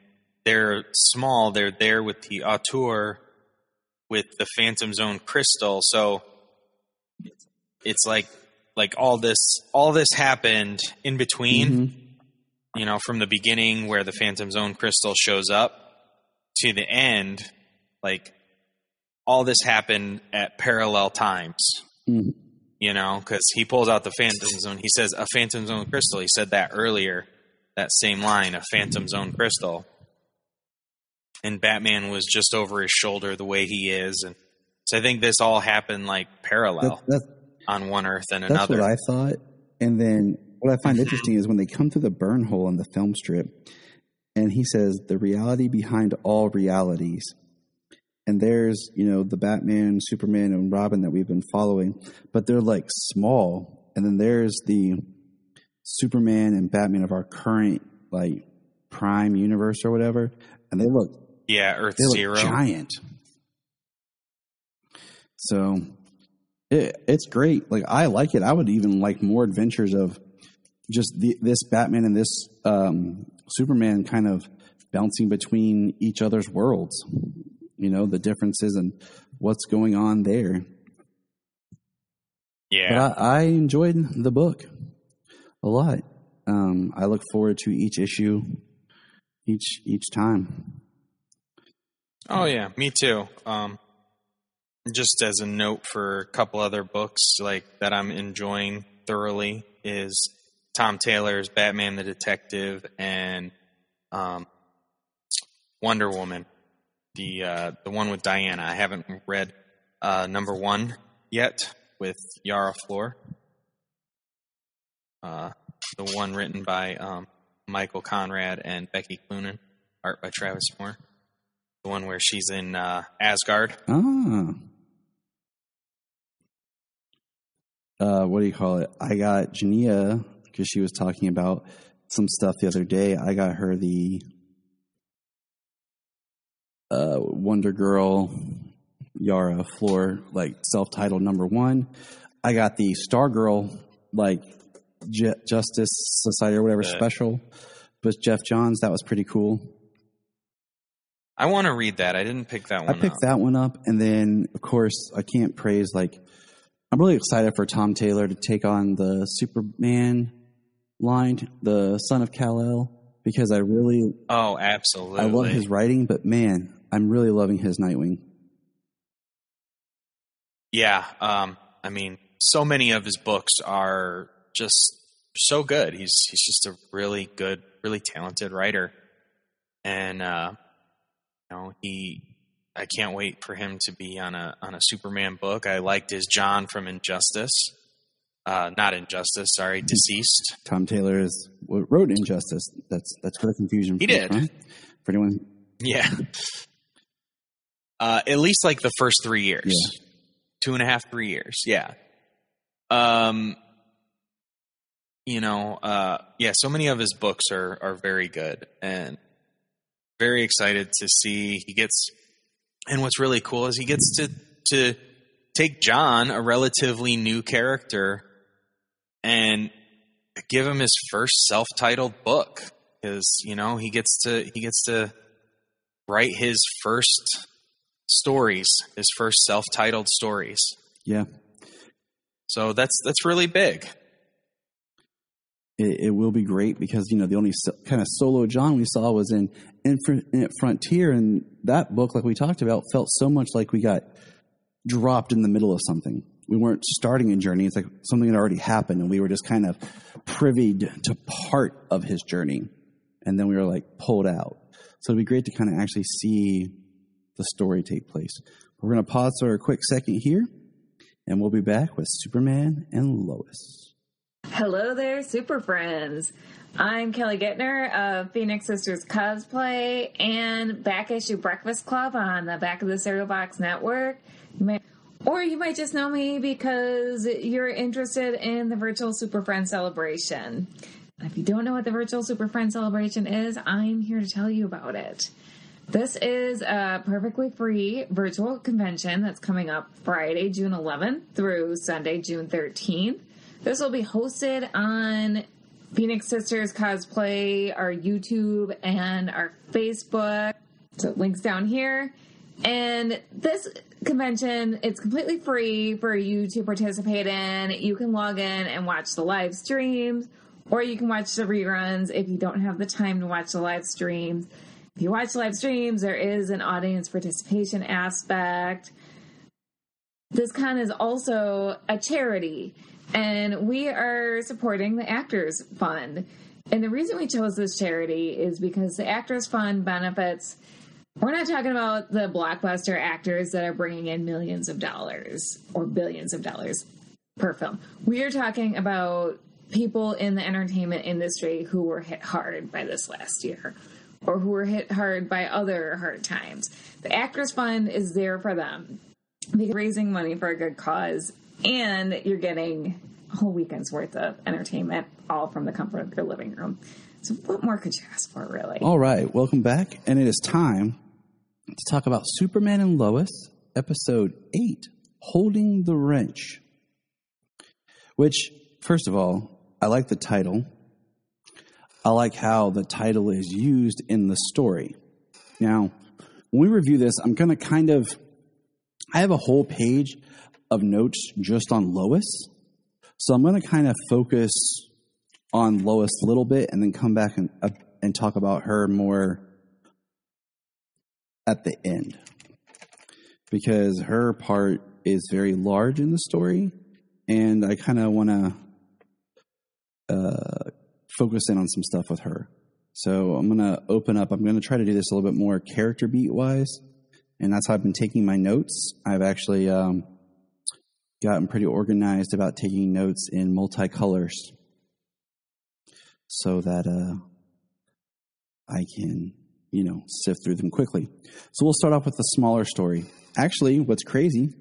they're small. They're there with the Auteur, with the Phantom Zone crystal. So it's like all this happened in between, from the beginning where the Phantom Zone crystal shows up to the end, like all this happened at parallel times, because he pulls out the Phantom Zone. He says a Phantom Zone crystal. He said that earlier, that same line, a Phantom Zone crystal. And Batman was just over his shoulder the way he is. And so I think this all happened like parallel on one Earth and another. That's what I thought. And then what I find interesting is when they come through the burn hole in the film strip, and he says, the reality behind all realities. And there's, the Batman, Superman, and Robin that we've been following, but they're like small. And then there's the Superman and Batman of our current like prime universe or whatever. And they look Earth Zero, giant. So it's great. Like, I like it. I would even like more adventures of just this Batman and this Superman kind of bouncing between each other's worlds. The differences and what's going on there. Yeah, but I enjoyed the book a lot. I look forward to each issue, each time. Oh yeah, me too. Just as a note for a couple other books like that I'm enjoying thoroughly is Tom Taylor's Batman the Detective and Wonder Woman, the one with Diana. I haven't read number 1 yet with Yara Flor. The one written by Michael Conrad and Becky Cloonan, art by Travis Moore. The one where she's in Asgard. What do you call it? I got Junia, because she was talking about some stuff the other day. I got her the Wonder Girl, Yara Floor, like self-titled #1. I got the Stargirl, like Justice Society or whatever special, with Jeff Johns. That was pretty cool. I want to read that. I didn't pick that one up. I picked that one up, and then of course I can't praise I'm really excited for Tom Taylor to take on the Superman line, the Son of Kal-El, because absolutely, I love his writing, but man, I'm really loving his Nightwing. Yeah, I mean, so many of his books are just so good. He's just a really good, really talented writer, and I can't wait for him to be on a Superman book. I liked his John from Injustice. Not Injustice, sorry, Deceased. Tom Taylor wrote Injustice. That's where the confusion. He did. From, for anyone. Yeah. At least like the first 3 years. Yeah. 2.5, 3 years. Yeah. So many of his books are very good, and very excited to see and what's really cool is he gets to take John, a relatively new character, and give him his first self-titled book, because he gets to write his first stories, his first self-titled stories. Yeah. So that's really big. It will be great because, the only kind of solo John we saw was in Infinite Frontier, and that book, like we talked about, felt so much like we got dropped in the middle of something. We weren't starting a journey. It's like something had already happened, and we were just kind of privied to part of his journey, and then we were pulled out. So it'd be great to kind of actually see the story take place. We're going to pause for a quick second here, and we'll be back with Superman and Lois. Hello there, Super Friends. I'm Kelly Gittner of Phoenix Sisters Cosplay and Back Issue Breakfast Club on the Back of the Cereal Box Network. Or you might just know me because you're interested in the virtual Super Friend celebration. If you don't know what the virtual Super Friend celebration is, I'm here to tell you about it. This is a perfectly free virtual convention that's coming up Friday, June 11th through Sunday, June 13th. This will be hosted on Phoenix Sisters Cosplay, our YouTube, and our Facebook. So links down here. And this convention, it's completely free for you to participate in. You can log in and watch the live streams, or you can watch the reruns if you don't have the time to watch the live streams. If you watch live streams, there is an audience participation aspect. This con is also a charity, and we are supporting the Actors Fund. And the reason we chose this charity is because the Actors Fund benefits, we're not talking about the blockbuster actors that are bringing in millions of dollars or billions of dollars per film. We are talking about people in the entertainment industry who were hit hard by this last year, or who were hit hard by other hard times. The Actors Fund is there for them, because raising money for a good cause, and you're getting a whole weekend's worth of entertainment, all from the comfort of your living room. So what more could you ask for, really? All right, welcome back. And it is time to talk about Superman and Lois, Episode 8, Holding the Wrench. Which, first of all, I like the title. I like how the title is used in the story. Now, when we review this, I'm going to I have a whole page of notes just on Lois. So I'm going to kind of focus on Lois a little bit and then come back and talk about her more at the end. Because her part is very large in the story, and I kind of want to focus in on some stuff with her. So I'm going to open up. I'm going to try to do this a little bit more character beat-wise, and that's how I've been taking my notes. I've actually gotten pretty organized about taking notes in multicolors so that I can, sift through them quickly. So we'll start off with the smaller story. Actually, what's crazy,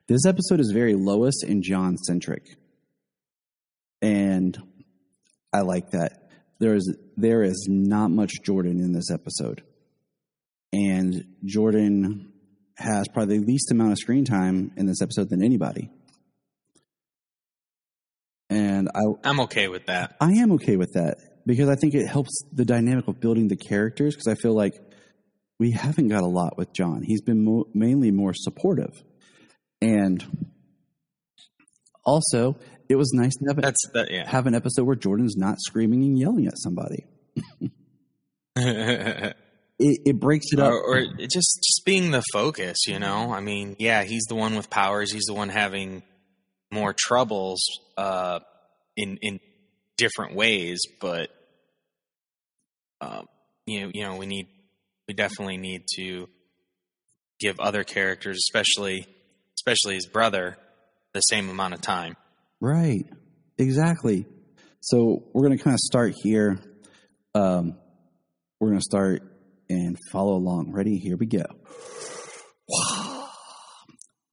this episode is very Lois and John centric. And I like that. There is not much Jordan in this episode. And Jordan has probably the least amount of screen time in this episode than anybody. And I'm okay with that. I am okay with that because I think it helps the dynamic of building the characters, because I feel like we haven't got a lot with John. He's been mainly more supportive. And also, it was nice to have an episode where Jordan's not screaming and yelling at somebody. It breaks it up. Or just being the focus, you know? I mean, yeah, he's the one with powers. He's the one having more troubles in different ways, but we definitely need to give other characters, especially his brother, the same amount of time. Right. Exactly. So we're going to kind of start here. We're going to start and follow along. Ready? Here we go.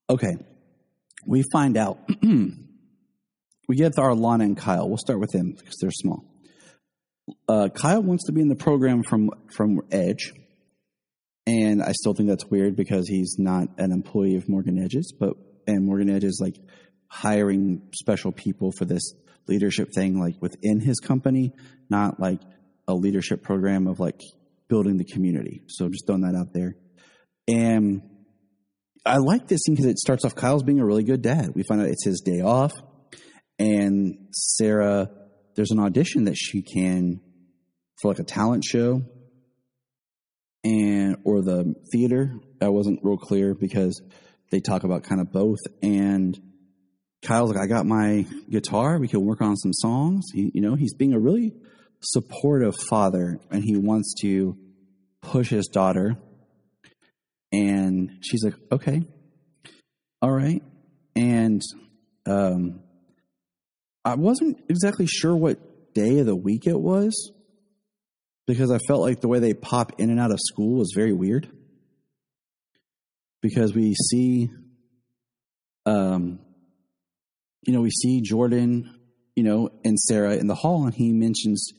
Okay. We find out. We get our Lana and Kyle. We'll start with them because they're small. Kyle wants to be in the program from Edge. And I still think that's weird because he's not an employee of Morgan Edge's, and Morgan Edge is like hiring special people for this leadership thing, like within his company, not like a leadership program of like building the community. So just throwing that out there. And I like this scene because it starts off Kyle's being a really good dad. We find out it's his day off, and Sarah, there's an audition that she can for like a talent show or the theater. That wasn't real clear because they talk about kind of both. And Kyle's like, I got my guitar. We can work on some songs. He's being a really supportive father, and he wants to push his daughter. And she's like, okay, all right. And I wasn't exactly sure what day of the week it was, because I felt like the way they pop in and out of school was very weird. Because we see, we see Jordan, and Sarah in the hall, and he mentions,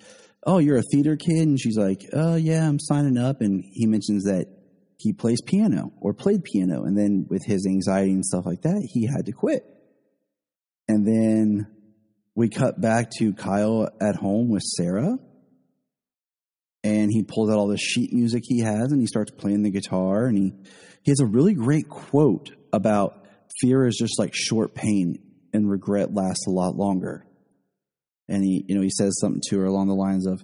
oh, you're a theater kid? And she's like, oh, yeah, I'm signing up. And he mentions that he plays piano or played piano. And then with his anxiety and stuff like that, he had to quit. And then we cut back to Kyle at home with Sarah. And he pulls out all the sheet music he has, and he starts playing the guitar. And he has a really great quote about fear is just like short pain and regret lasts a lot longer. And he says something to her along the lines of,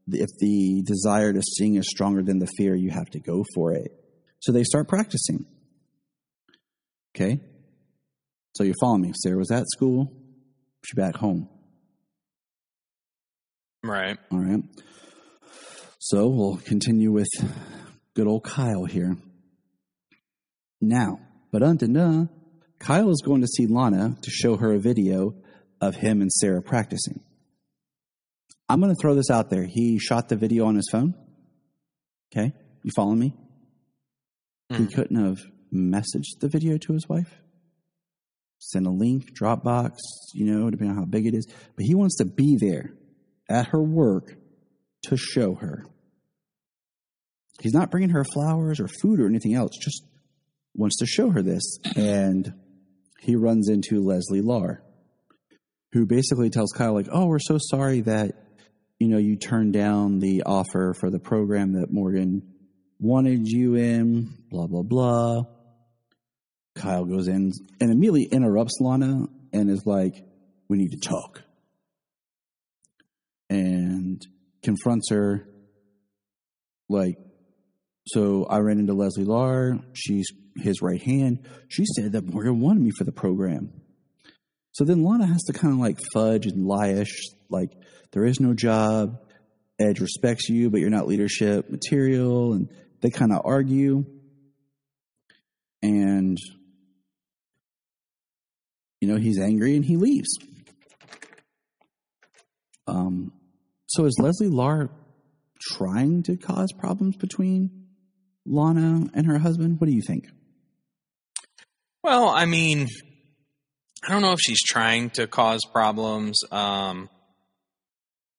if the desire to sing is stronger than the fear, you have to go for it. So they start practicing. Okay. So you follow me. Sarah was at school. She's back home. Right. All right. So we'll continue with good old Kyle here. Now, but Kyle is going to see Lana to show her a video of him and Sarah practicing. I'm going to throw this out there. He shot the video on his phone. Okay? You follow me? He couldn't have messaged the video to his wife. Send a link, Dropbox, depending on how big it is. But he wants to be there at her work to show her. He's not bringing her flowers or food or anything else, just wants to show her this. And he runs into Leslie Lar, who basically tells Kyle, like, oh, we're so sorry that, you turned down the offer for the program that Morgan wanted you in, blah, blah, blah. Kyle goes in and immediately interrupts Lana and is like, we need to talk. And confronts her like, so I ran into Leslie Lar. She's his right hand. She said that Morgan wanted me for the program. So then Lana has to kind of like fudge and lie-ish, like, there is no job. Edge respects you, but you're not leadership material. And they kind of argue. And, he's angry and he leaves. So is Leslie Lar trying to cause problems between Lana and her husband? What do you think? Well, I mean, I don't know if she's trying to cause problems.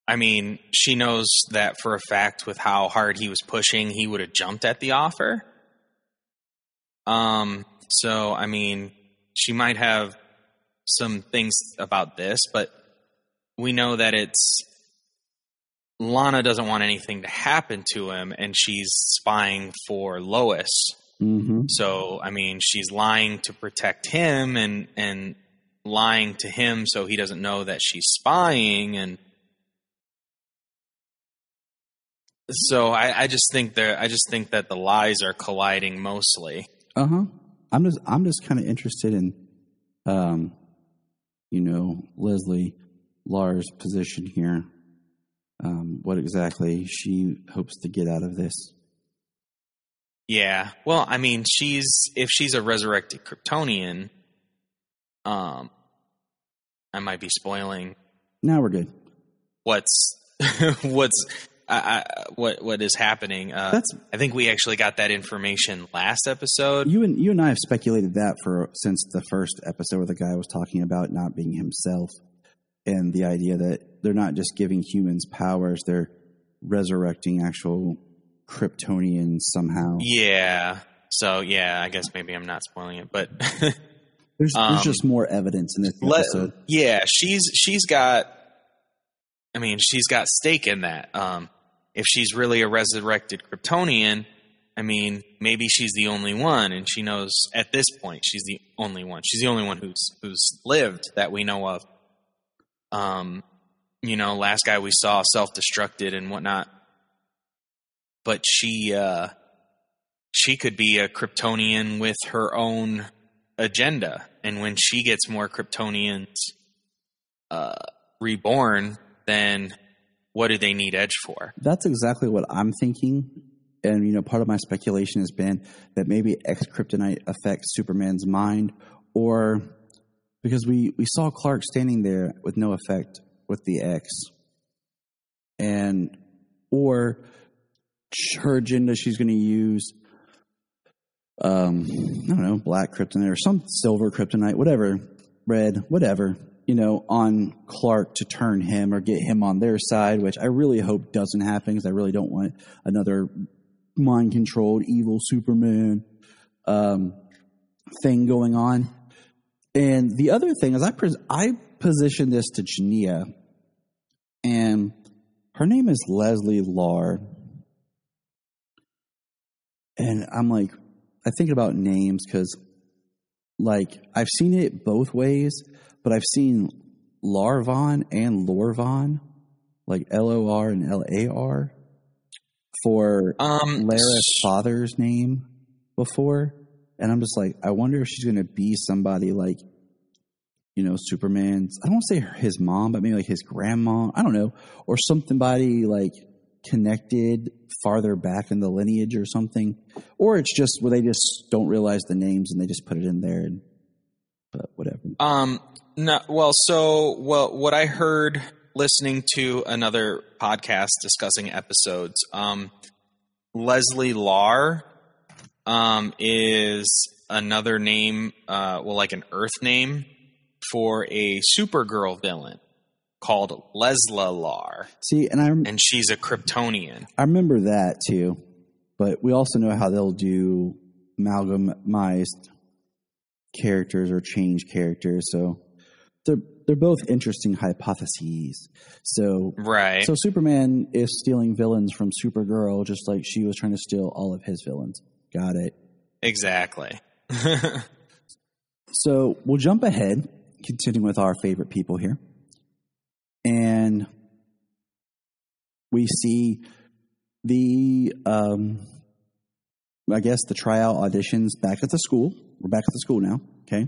I mean, she knows that for a fact with how hard he was pushing, he would have jumped at the offer. So, I mean, she might have some things about this, but we know that Lana doesn't want anything to happen to him, and she's spying for Lois. Mm-hmm. So, I mean, she's lying to protect him and lying to him so he doesn't know that she's spying. And so I just think that the lies are colliding mostly. Uh-huh. I'm just kind of interested in, Leslie Lars' position here. What exactly she hopes to get out of this. Yeah. Well, I mean, if she's a resurrected Kryptonian, I might be spoiling. Now we're good. What is happening? I think we actually got that information last episode. You and I have speculated that since the first episode where the guy was talking about not being himself, and the idea that they're not just giving humans powers, they're resurrecting actual Kryptonians somehow. Yeah. So yeah, I guess maybe I'm not spoiling it, but there's just more evidence in this episode. Yeah, she's got stake in that. If she's really a resurrected Kryptonian, I mean, maybe she's the only one, and she knows at this point she's the only one. She's the only one who's lived that we know of. Last guy we saw self-destructed and whatnot, but she could be a Kryptonian with her own agenda, and when she gets more Kryptonians reborn, then what do they need Edge for? That's exactly what I'm thinking. And, part of my speculation has been that maybe X-Kryptonite affects Superman's mind, or because we saw Clark standing there with no effect with the X. Or her agenda, she's going to use, I don't know, black kryptonite or some silver kryptonite, whatever, red, whatever, on Clark to turn him or get him on their side, which I really hope doesn't happen because I really don't want another mind-controlled evil Superman thing going on. And the other thing is I positioned this to Junia, and her name is Leslie Lar. And I'm like, I think about names because, I've seen it both ways, but I've seen Larvon and Lorvon, like Lor and Lar, for Lara's father's name before. And I'm just like, I wonder if she's going to be somebody like, Superman's, I don't want to say his mom, but maybe like his grandma, I don't know, or somebody like connected farther back in the lineage or something, or it's just where they just don't realize the names and they just put it in there. But whatever. No. Well, what I heard listening to another podcast discussing episodes, Leslie Lar, is another name, like an Earth name for a Supergirl villain called Lesla Lar. See, and she's a Kryptonian. I remember that too, but we also know how they'll do amalgamized characters or change characters. So they're both interesting hypotheses. So right. So Superman is stealing villains from Supergirl, just like she was trying to steal all of his villains. Got it. Exactly. So we'll jump ahead, continuing with our favorite people here. And we see the tryout auditions back at the school. We're back at the school now, okay?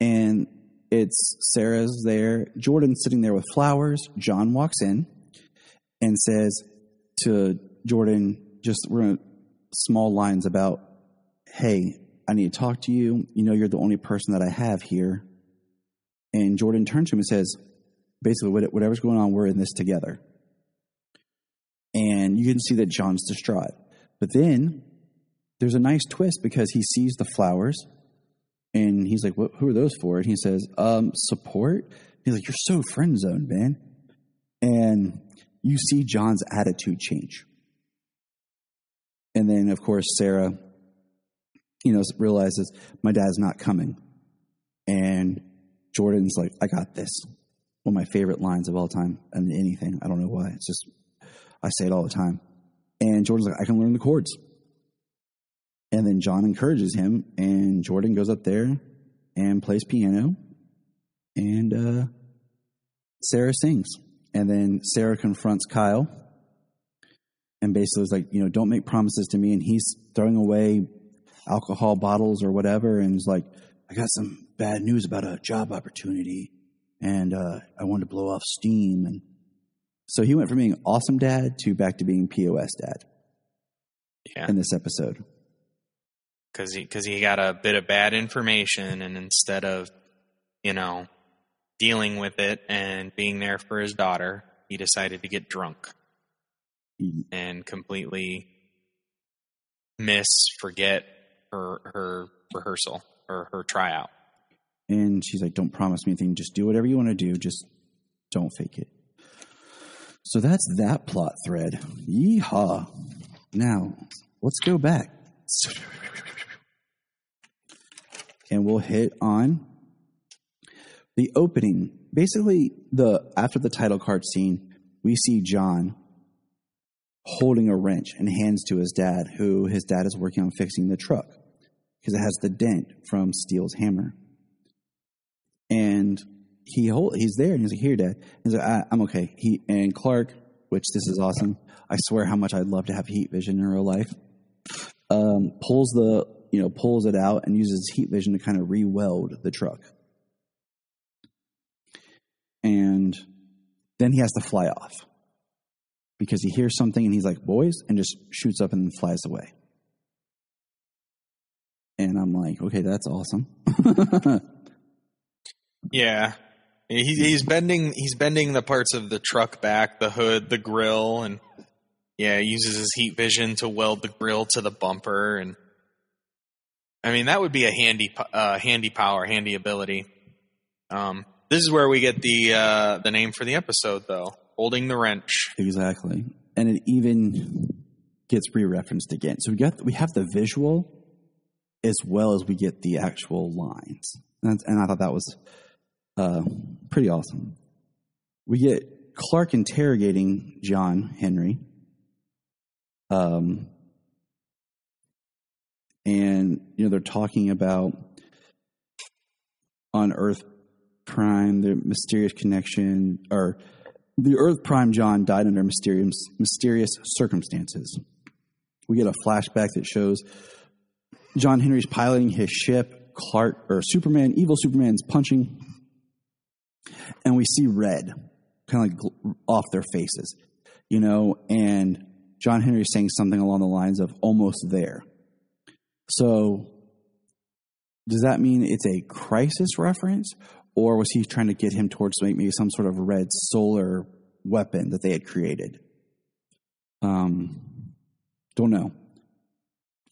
And it's Sarah's there. Jordan's sitting there with flowers. John walks in and says to Jordan, small lines about, hey, I need to talk to you. You're the only person that I have here. And Jordan turns to him and says, basically, whatever's going on, we're in this together. And you can see that John's distraught. But then there's a nice twist because he sees the flowers and he's like, who are those for? And he says, support. He's like, you're so friend zoned, man. And you see John's attitude change. And then, of course, Sarah, realizes my dad's not coming. And Jordan's like, I got this. One of my favorite lines of all time and anything. I don't know why. It's just, I say it all the time. And Jordan's like, I can learn the chords. And then John encourages him, and Jordan goes up there and plays piano, and Sarah sings. And then Sarah confronts Kyle and basically is like, don't make promises to me. And he's throwing away alcohol bottles or whatever, and he's like, I got some bad news about a job opportunity, and I wanted to blow off steam. And so he went from being awesome dad to back to being POS dad in this episode. Because he got a bit of bad information, and instead of, dealing with it and being there for his daughter, he decided to get drunk and completely forget her rehearsal or her tryout. And she's like, don't promise me anything. Just do whatever you want to do. Just don't fake it. So that's that plot thread. Yeehaw. Now, let's go back. And we'll hit on the opening. Basically, after the title card scene, we see John holding a wrench and hands to his dad, who his dad is working on fixing the truck because it has the dent from Steele's hammer. And he's there, and he's like, here, Dad. He's like, I'm okay. And Clark, which this is awesome. I swear how much I'd love to have heat vision in real life. Pulls it out and uses heat vision to kind of re-weld the truck. And then he has to fly off because he hears something and he's like, boys, and just shoots up and then flies away. And I'm like, okay, that's awesome. Yeah. He's bending the parts of the truck back, the hood, the grill, and he uses his heat vision to weld the grill to the bumper. And I mean, that would be a handy power, handy ability. This is where we get the name for the episode, though. Holding the wrench. Exactly. And it even gets re-referenced again. So we have the visual as well as we get the actual lines. And I thought that was pretty awesome. We get Clark interrogating John Henry. And, they're talking about on Earth Prime, the mysterious connection, or the Earth Prime John died under mysterious circumstances. We get a flashback that shows John Henry's piloting his ship, evil Superman's punching, and we see red kind of like off their faces, and John Henry's saying something along the lines of almost there. So does that mean it's a Crisis reference, or was he trying to get him towards maybe some sort of red solar weapon that they had created? Don't know.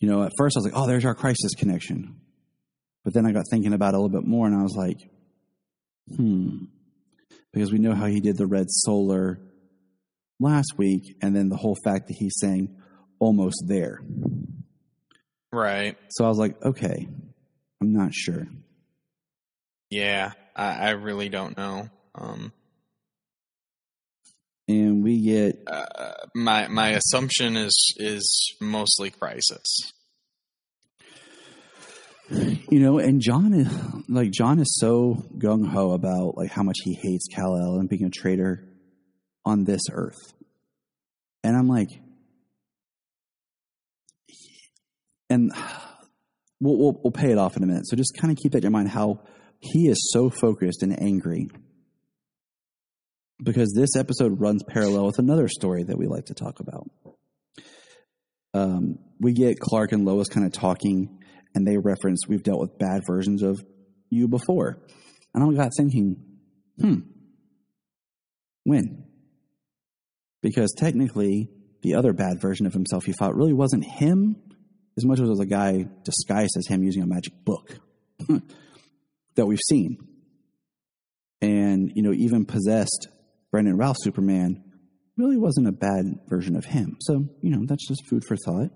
At first I was like, oh, there's our Crisis connection. But then I got thinking about it a little bit more, and I was like, because we know how he did the red solar last week, and then the whole fact that he's saying almost there. Right. So I was like, okay, I'm not sure. Yeah, I really don't know. And we get my assumption is mostly Crisis. And John is so gung ho about like how much he hates Kal-El and being a traitor on this Earth, and I'm like, and we'll pay it off in a minute. So just kind of keep that in your mind how he is so focused and angry, because this episode runs parallel with another story that we like to talk about. We get Clark and Lois kind of talking, and they reference, we've dealt with bad versions of you before. And I got thinking, when? Because technically, the other bad version of himself he fought really wasn't him as much as it was a guy disguised as him using a magic book that we've seen. And, even Possessed Brandon Routh Superman really wasn't a bad version of him. So, that's just food for thought.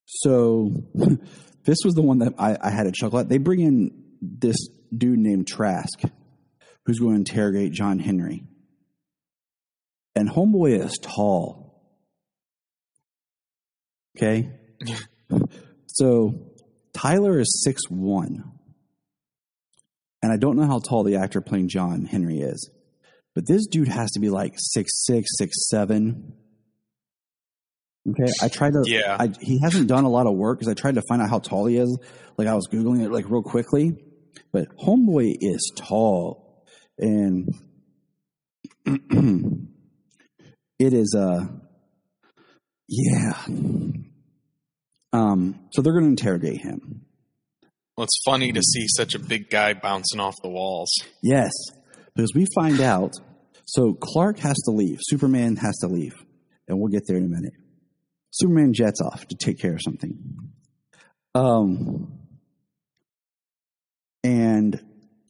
So this was the one that I had a chuckle at. They bring in this dude named Trask, who's going to interrogate John Henry. And homeboy is tall. Okay? So Tyler is 6'1". And I don't know how tall the actor playing John Henry is. But this dude has to be like 6'6", 6'7". Okay, I tried to. Yeah. He hasn't done a lot of work because I tried to find out how tall he is. Like I was Googling it like real quickly. But homeboy is tall. And it is, yeah. So they're going to interrogate him. Well, it's funny to see such a big guy bouncing off the walls. Yes, because we find out. So Clark has to leave. Superman has to leave. And we'll get there in a minute. Superman jets off to take care of something. And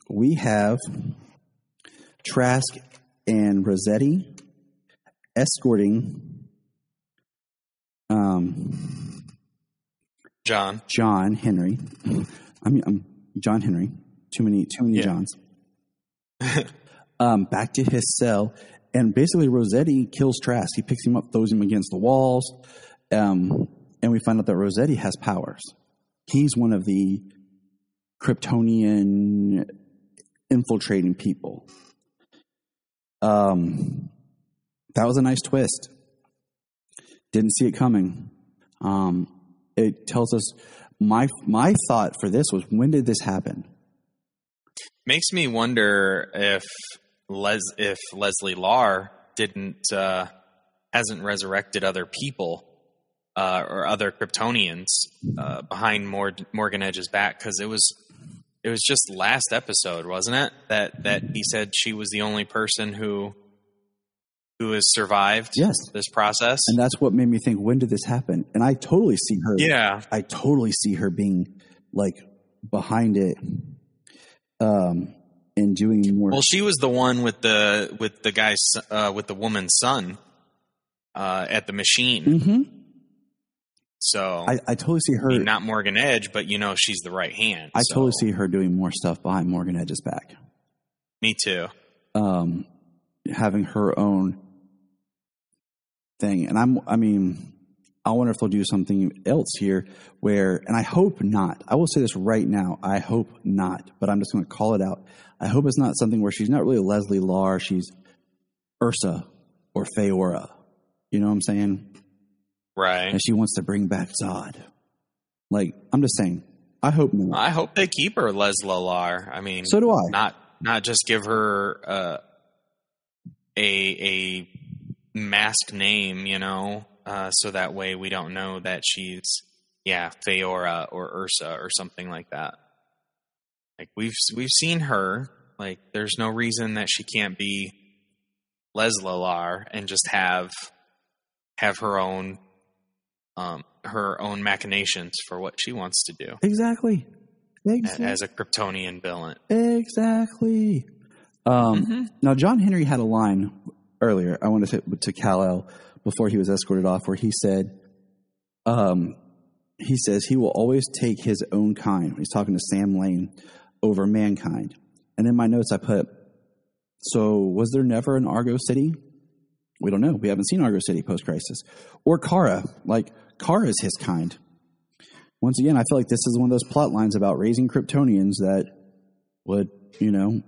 we have Trask and Rossetti escorting John Henry. I'm John Henry. Too many Johns. Back to his cell. And basically Rossetti kills Trask. He picks him up, throws him against the walls. And we find out that Rossetti has powers. He's one of the Kryptonian infiltrating people. That was a nice twist. Didn't see it coming. It tells us my thought for this was, when did this happen? Makes me wonder if Leslie Larr hasn't resurrected other people or other Kryptonians behind Morgan Edge's back, because it was just last episode, wasn't it, that he said she was the only person who has survived this process. And that's what made me think, when did this happen? And I totally see her. Yeah. I totally see her being like behind it and doing more. Well, she was the one with the guy's with the woman's son at the machine. Mm-hmm. So I totally see her. Not Morgan Edge, but she's the right hand. I totally see her doing more stuff behind Morgan Edge's back. Me too. Having her own thing. And I wonder if they'll do something else here where, and I hope not. I will say this right now. I hope not, but I'm just going to call it out. I hope it's not something where she's not really Leslie Larr. She's Ursa or Feora. You know what I'm saying? Right. And she wants to bring back Zod. Like, I'm just saying, I hope not. I hope they keep her Leslie Larr. So do I. Not just give her a mask name, so that way we don't know that she's Feora or Ursa or something like that. Like we've seen her. Like there's no reason that she can't be Leslie Larr and just have her own machinations for what she wants to do. Exactly. As a Kryptonian villain. Exactly. Now, John Henry had a line earlier, I want to say to Kal-El before he was escorted off, where he said, he says he will always take his own kind. He's talking to Sam Lane over mankind. And in my notes I put, so was there never an Argo City? We don't know. We haven't seen Argo City post-crisis. Or Kara. Like, Kara is his kind. Once again, I feel like this is one of those plot lines about raising Kryptonians that would,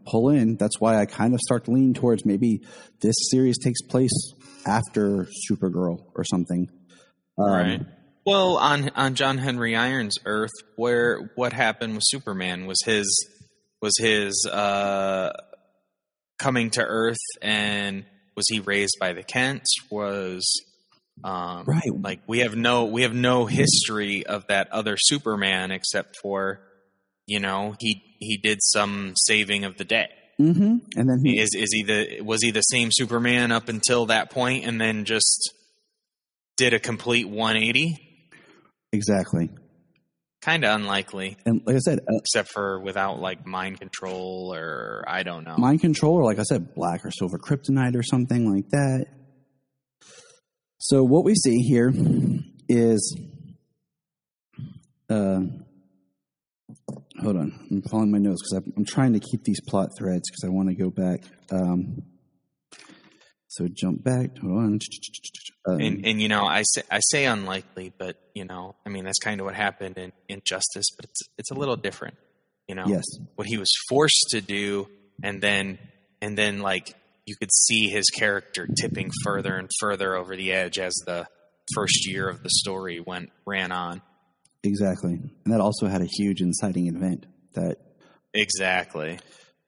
pull in. That's why I kind of start to lean towards maybe this series takes place after Supergirl or something. Right. Well, on John Henry Irons' Earth, what happened with Superman was his coming to Earth, and was he raised by the Kents? Right. Like we have no history of that other Superman except for, he did some saving of the day. Mm-hmm. And then was he the same Superman up until that point, and then just did a complete 180? Exactly. kind of unlikely. And like I said, except for without like mind control or I don't know. Mind control, or like I said, black or silver kryptonite or something like that. So what we see here is, hold on, I'm following my notes because I'm trying to keep these plot threads because I want to go back. So jump back. Hold on. And you know, I say unlikely, but you know, I mean that's kind of what happened in Justice, but it's a little different. You know, yes. What he was forced to do, and then like you could see his character tipping further and further over the edge as the first year of the story ran on. Exactly, and that also had a huge inciting event. That exactly.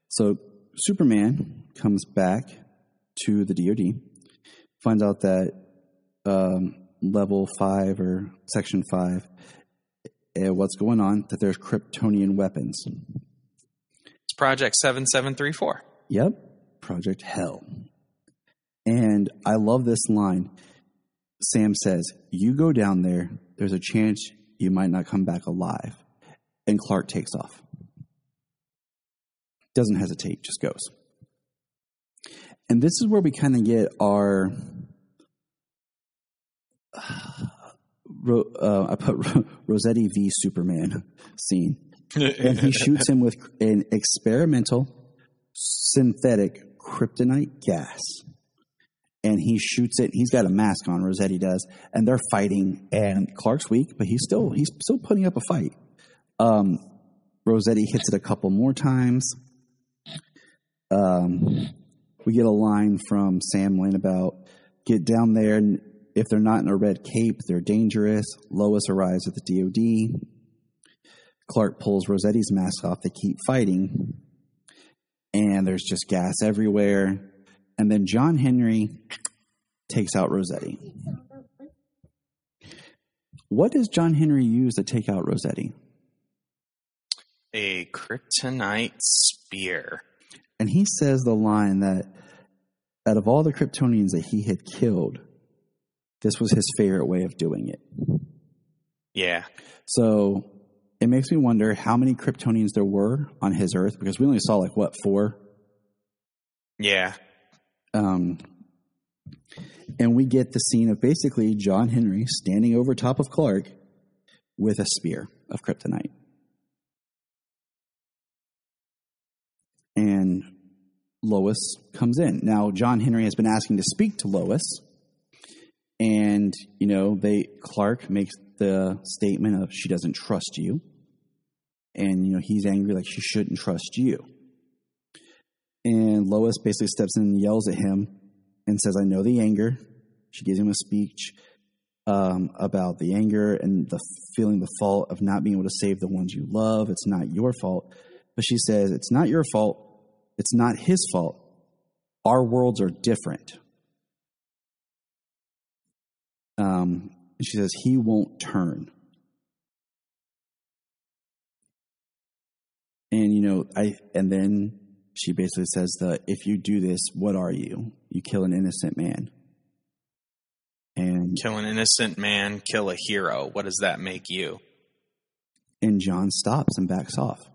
So Superman comes back to the DoD, finds out that level 5 or section 5, what's going on, that there's Kryptonian weapons. It's Project 7734. Yep, Project Hell. And I love this line. Sam says, you go down there, there's a chance you might not come back alive. And Clark takes off. Doesn't hesitate, just goes. And this is where we kind of get our, I put Rossetti v. Superman scene. And he shoots him with an experimental synthetic kryptonite gas. And he shoots it. He's got a mask on, Rossetti does. And they're fighting. And Clark's weak, but he's still putting up a fight. Rossetti hits it a couple more times. We get a line from Sam Lane about, get down there, and if they're not in a red cape, they're dangerous. Lois arrives at the DoD. Clark pulls Rossetti's mask off. They keep fighting. And there's just gas everywhere. And then John Henry takes out Rossetti. What does John Henry use to take out Rossetti? A kryptonite spear. And he says the line that out of all the Kryptonians that he had killed, this was his favorite way of doing it. Yeah. So it makes me wonder how many Kryptonians there were on his Earth, because we only saw 4? Yeah. And we get the scene of basically John Henry standing over top of Clark with a spear of kryptonite. And Lois comes in. Now, John Henry has been asking to speak to Lois. And, Clark makes the statement of she doesn't trust you. And, he's angry like she shouldn't trust you. And Lois basically steps in and yells at him and says, I know the anger. She gives him a speech about the anger and the feeling the fault of not being able to save the ones you love. It's not your fault. But she says, it's not your fault. It's not his fault. Our worlds are different. And she says, he won't turn. And, and then she basically says that if you do this, what are you? You kill an innocent man. And kill an innocent man, kill a hero. What does that make you? And John stops and backs off.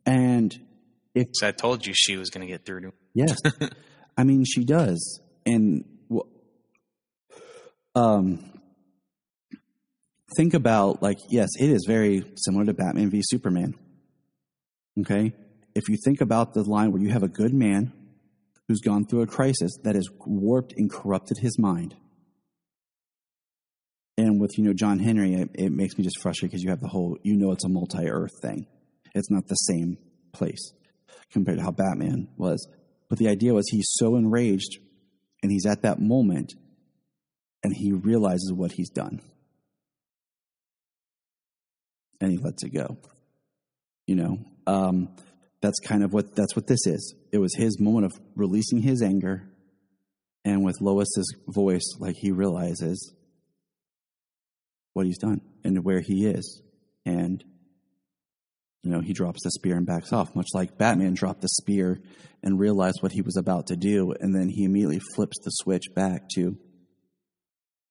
And I told you she was going to get through to him. Yes. I mean, she does. And think about, yes, it is very similar to Batman v Superman. Okay? If you think about the line where you have a good man who's gone through a crisis that has warped and corrupted his mind. And with, John Henry, it makes me just frustrated because you have the whole, it's a multi-Earth thing. It's not the same place compared to how Batman was. But the idea was he's so enraged and he's at that moment and he realizes what he's done. And he lets it go. That's what this is. It was his moment of releasing his anger. And with Lois's voice, he realizes what he's done and where he is. And he drops the spear and backs off, much like Batman dropped the spear and realized what he was about to do. And then he immediately flips the switch back to,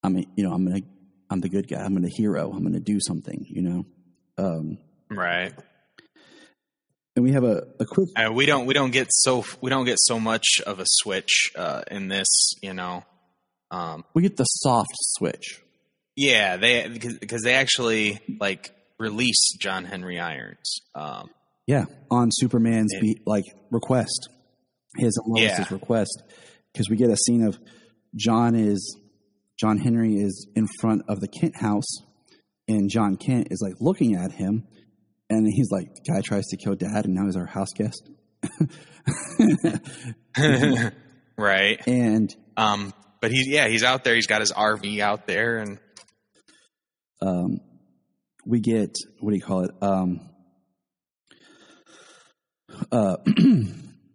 I'm I'm the good guy. I'm a hero. I'm going to do something, Right. And we have a quick. We don't get so much of a switch in this, We get the soft switch. Yeah, because they actually release John Henry Irons. On Superman's request, his and Lois's request, because we get a scene of John Henry is in front of the Kent house, and John Kent is looking at him, and he's like, "Guy tries to kill Dad, and now he's our house guest." Right. And but he's out there. He's got his RV out there, and we get, what do you call it?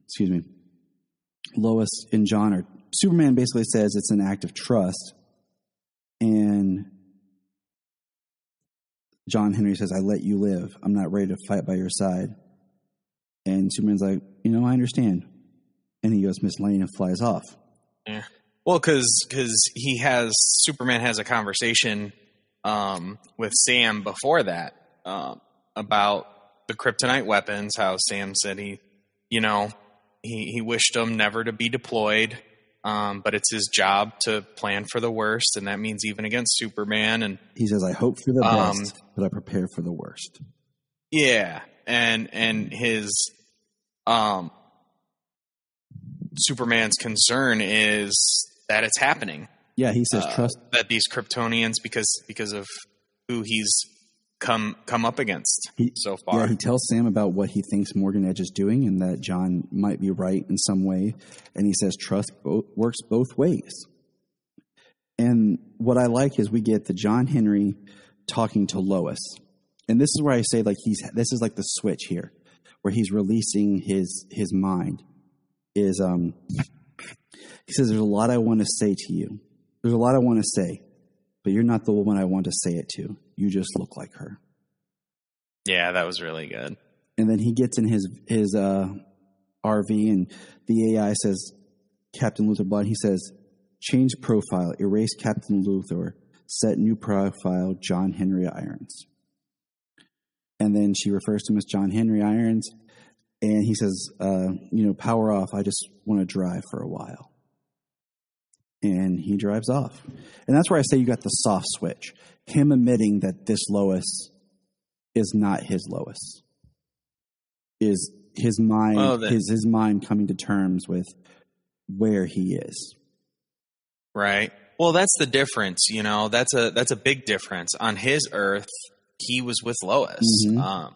Excuse me. Lois and John are. Superman basically says it's an act of trust, and John Henry says, "I let you live. I'm not ready to fight by your side." And Superman's like, "I understand." And he goes miscellaneous and flies off. Yeah. Well, because Superman has a conversation with Sam before that about the kryptonite weapons. How Sam said he wished them never to be deployed, but it's his job to plan for the worst, and that means even against Superman. And he says, "I hope for the best, but I prepare for the worst." Yeah, and his Superman's concern is that it's happening. Yeah, he says trust that these Kryptonians, because of who he's come up against so far. Yeah, he tells Sam about what he thinks Morgan Edge is doing, and that John might be right in some way. And he says trust works both ways. And what I like is we get the John Henry talking to Lois, and this is where I say this is the switch here, where he's releasing his mind. He says, "There's a lot I want to say to you. There's a lot I want to say, but you're not the woman I want to say it to. You just look like her." Yeah, that was really good. And then he gets in his RV, and the AI says, "Captain Luthor Blood." He says, "Change profile, erase Captain Luthor, set new profile, John Henry Irons." And then she refers to him as John Henry Irons, and he says, "Power off. I just want to drive for a while." And he drives off. And that's where I say you got the soft switch. Him admitting that this Lois is not his Lois. Is his mind his mind coming to terms with where he is. Right. Well, that's the difference, That's a big difference. On his Earth, he was with Lois. Mm-hmm.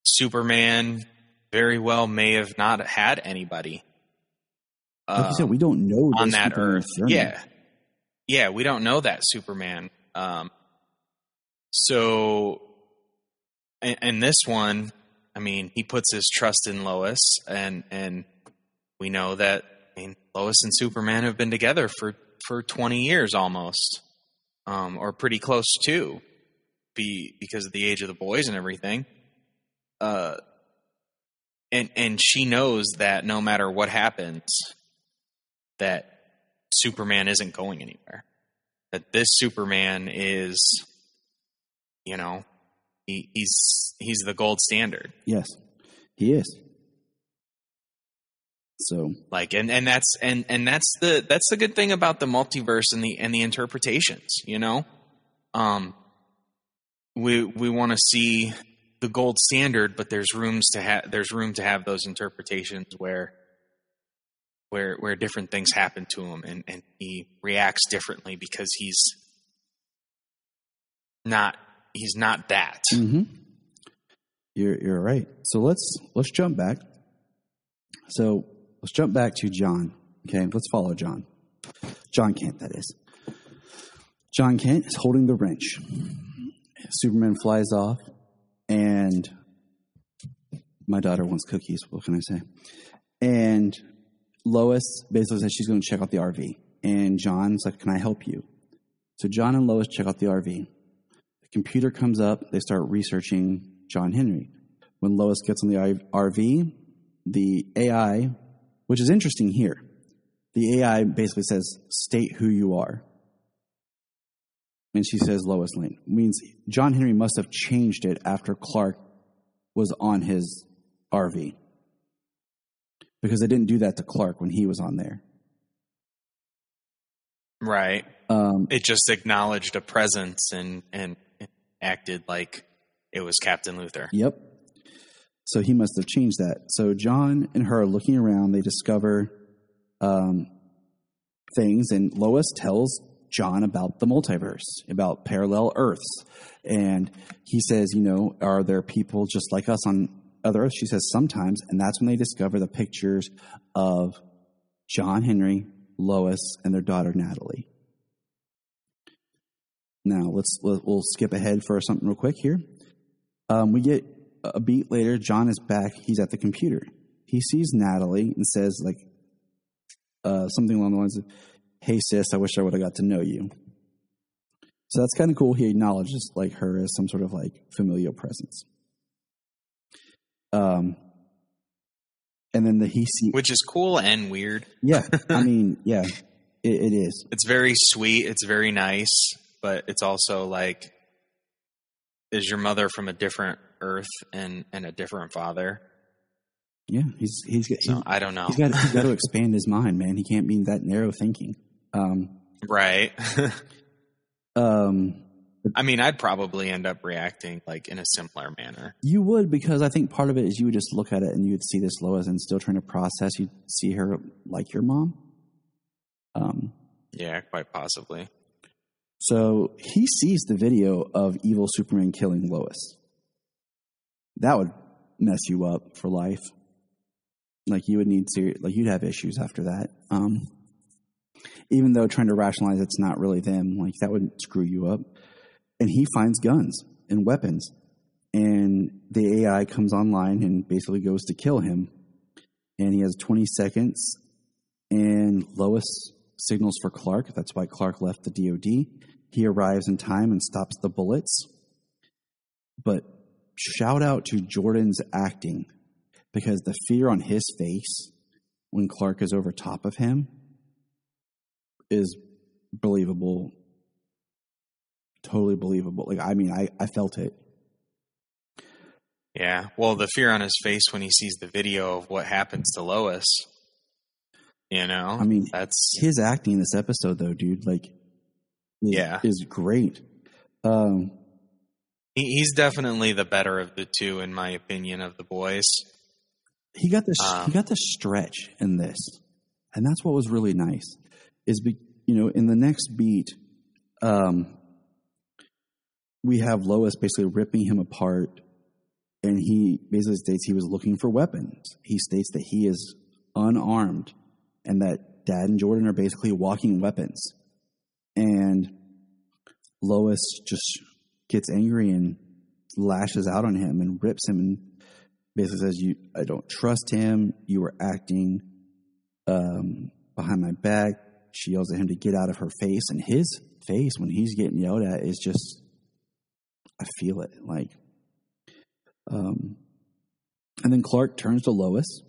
Superman very well may have not had anybody. Like you said, we don't know on that Superman Earth. journey. Yeah, we don't know that Superman. So, and this one, he puts his trust in Lois, and we know that Lois and Superman have been together for 20 years almost, or pretty close to, because of the age of the boys and everything. And she knows that no matter what happens, that Superman isn't going anywhere. That this Superman is, he's the gold standard. Yes, he is. So, and that's the good thing about the multiverse and the interpretations. We want to see the gold standard, but there's room to have those interpretations where different things happen to him, and he reacts differently because he's not that. Mm-hmm. You're right. So let's jump back. So let's jump back to John. Okay, let's follow John. John Kent, that is. John Kent is holding the wrench. Superman flies off, and my daughter wants cookies. What can I say? And Lois basically says she's going to check out the RV. And John's like, "Can I help you?" So John and Lois check out the RV. The computer comes up. They start researching John Henry. When Lois gets on the RV, the AI, which is interesting here, the AI basically says, "State who you are." And she says Lois Lane. Means John Henry must have changed it after Clark was on his RV. Because they didn't do that to Clark when he was on there. Right. It just acknowledged a presence and acted like it was Captain Luther. Yep. So he must have changed that. So John and her are looking around. They discover things, and Lois tells John about the multiverse, about parallel Earths. And he says, are there people just like us on other Earths? She says sometimes, and that's when they discover the pictures of John Henry, Lois, and their daughter Natalie. Now we'll skip ahead for something real quick here. We get a beat later. John is back. He's at the computer. He sees Natalie and says something along the lines of, "Hey sis, I wish I would have got to know you." So that's kind of cool. He acknowledges her as some sort of familial presence. And then which is cool and weird. Yeah, I mean, yeah, it is. It's very sweet. It's very nice, but it's also is your mother from a different Earth and a different father? Yeah, I don't know. He's got to expand his mind, man. He can't be that narrow thinking. Right. I mean, I'd probably end up reacting in a similar manner. You would, because I think part of it is you would just look at it and you would see this Lois and still trying to process. You'd see her like your mom. Yeah, quite possibly. So he sees the video of evil Superman killing Lois. That would mess you up for life. You would need to, you'd have issues after that. Even though trying to rationalize it's not really them, that would screw you up. And he finds guns and weapons. And the AI comes online and basically goes to kill him. And he has 20 seconds. And Lois signals for Clark. That's why Clark left the DOD. He arrives in time and stops the bullets. But shout out to Jordan's acting. Because the fear on his face when Clark is over top of him is believable. Totally believable. I felt it. Yeah. Well, the fear on his face when he sees the video of what happens to Lois, that's his acting in this episode, though, dude. Is great. He's definitely the better of the two, in my opinion, of the boys. He got the stretch in this, and that's what was really nice. In the next beat, we have Lois basically ripping him apart, and he basically states he was looking for weapons. He states that he is unarmed, and that Dad and Jordan are basically walking weapons. And Lois just gets angry and lashes out on him and rips him and basically says, I don't trust him. You were acting behind my back. She yells at him to get out of her face. And his face, when he's getting yelled at, is just, I feel it. And then Clark turns to Lois,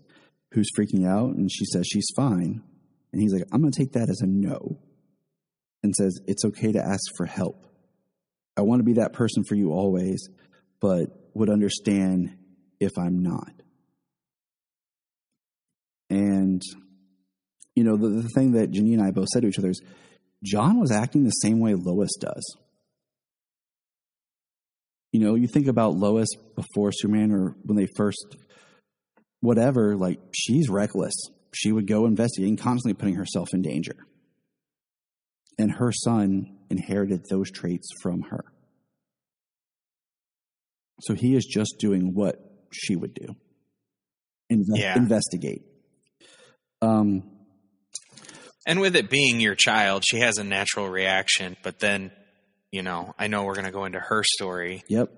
who's freaking out, and she says she's fine. And he's like, I'm going to take that as a no. And says, it's okay to ask for help. I want to be that person for you always, but would understand if I'm not. And, the thing that Junia and I both said to each other is, John was acting the same way Lois does. You think about Lois before Superman or when they first, whatever, she's reckless. She would go investigating, constantly putting herself in danger. And her son inherited those traits from her. So he is just doing what she would do. Investigate. And with it being your child, she has a natural reaction. But then, I know we're going to go into her story. Yep.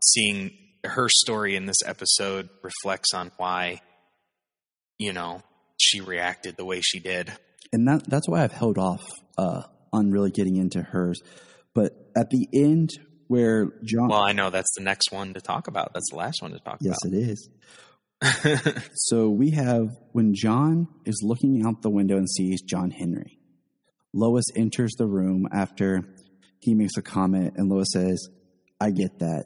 Seeing her story in this episode reflects on why, she reacted the way she did. And that's why I've held off on really getting into hers. But at the end where John... Well, I know that's the next one to talk about. That's the last one to talk about. Yes, it is. So we have, when John is looking out the window and sees John Henry, Lois enters the room after he makes a comment, and Lois says, I get that.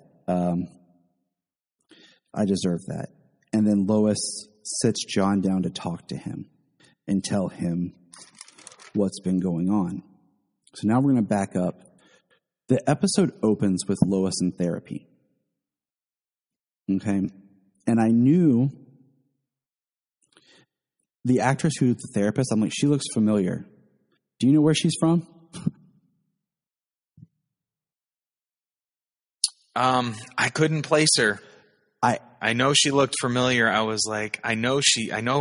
I deserve that. And then Lois sits John down to talk to him and tell him what's been going on. So now we're going to back up. The episode opens with Lois in therapy. Okay. And I knew the actress who's the therapist, I'm like, she looks familiar. Do you know where she's from? I couldn't place her. I know she looked familiar. I was like, I know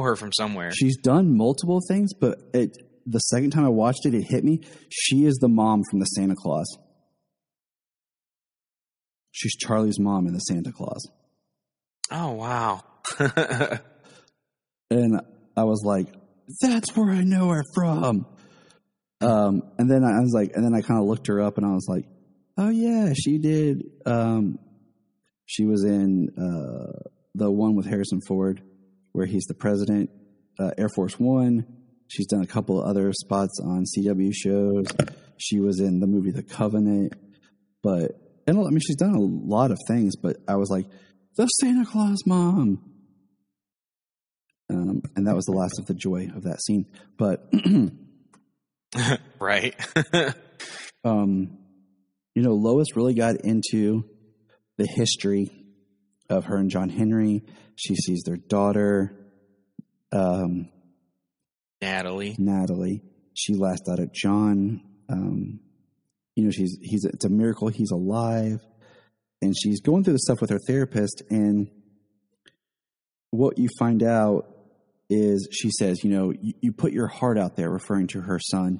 her from somewhere. She's done multiple things, but the second time I watched it, it hit me. She is the mom from the Santa Claus. She's Charlie's mom in the Santa Claus. Oh, wow. And I was like, that's where I know her from. And then I was like, and then I kind of looked her up and I was like, oh yeah, she did. She was in the one with Harrison Ford where he's the president, Air Force One. She's done a couple of other spots on CW shows. She was in the movie The Covenant. She's done a lot of things, but I was like, the Santa Claus mom. And that was the last of the joy of that scene. But right. Lois really got into the history of her and John Henry. She sees their daughter, Natalie. She lashed out at John. It's a miracle he's alive. And she's going through the stuff with her therapist. And what you find out is she says, you put your heart out there, referring to her son,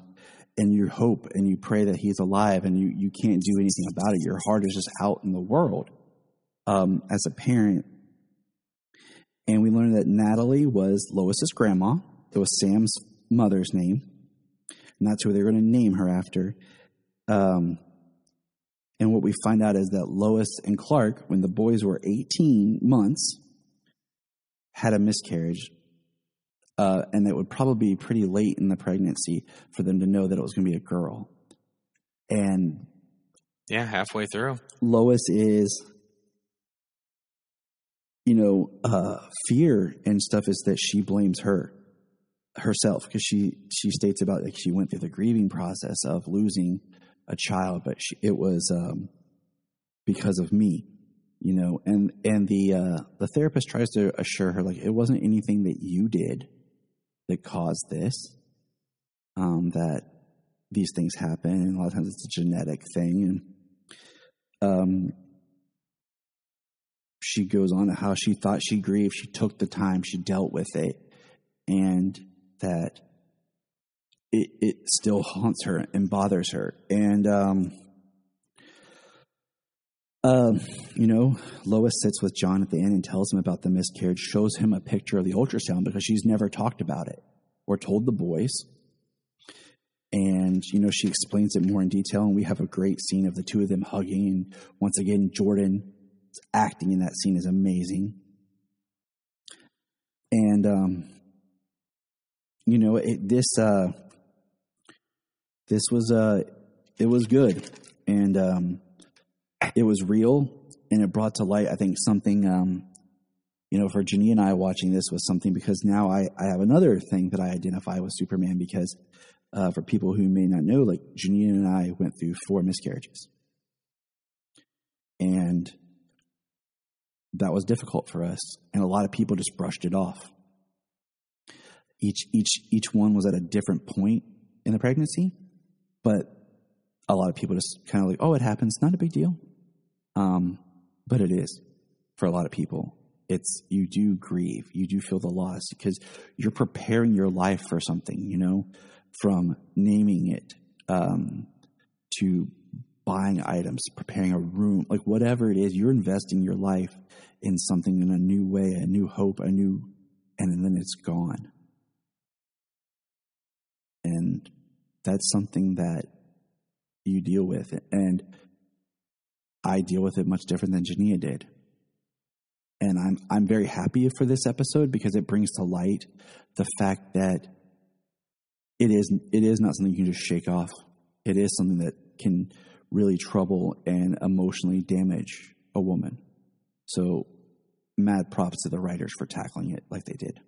and you hope and you pray that he's alive, and you can't do anything about it. Your heart is just out in the world as a parent. And we learned that Natalie was Lois's grandma. It was Sam's mother's name. And that's who they're going to name her after. And what we find out is that Lois and Clark, when the boys were 18 months, had a miscarriage. And it would probably be pretty late in the pregnancy for them to know that it was going to be a girl. And yeah, halfway through. Lois is, fear and stuff is that she blames herself, because she states about, like, she went through the grieving process of losing a child, but it was because of me, and the therapist tries to assure her, like, it wasn't anything that you did that caused this, that these things happen, and a lot of times it's a genetic thing. And she goes on to how she thought she grieved, she took the time, she dealt with it, and that it still haunts her and bothers her. And Lois sits with John at the end and tells him about the miscarriage, shows him a picture of the ultrasound because she's never talked about it or told the boys. And, she explains it more in detail, and we have a great scene of the two of them hugging. And once again, Jordan's acting in that scene is amazing. And, it was good. And, it was real, and it brought to light, I think, something, for Junia and I watching this was something, because now I have another thing that I identify with Superman, because for people who may not know, like, Junia and I went through 4 miscarriages. And that was difficult for us, and a lot of people just brushed it off. Each one was at a different point in the pregnancy, but a lot of people just kind of like, oh, it happens, not a big deal. But it is for a lot of people. You do grieve, you do feel the loss, because you're preparing your life for something, from naming it, to buying items, preparing a room, like whatever it is, you're investing your life in something in a new way, a new hope, and then it's gone. And that's something that you deal with. And I deal with it much different than Junia did. And I'm very happy for this episode, because it brings to light the fact that it is not something you can just shake off. It is something that can really trouble and emotionally damage a woman. So mad props to the writers for tackling it like they did.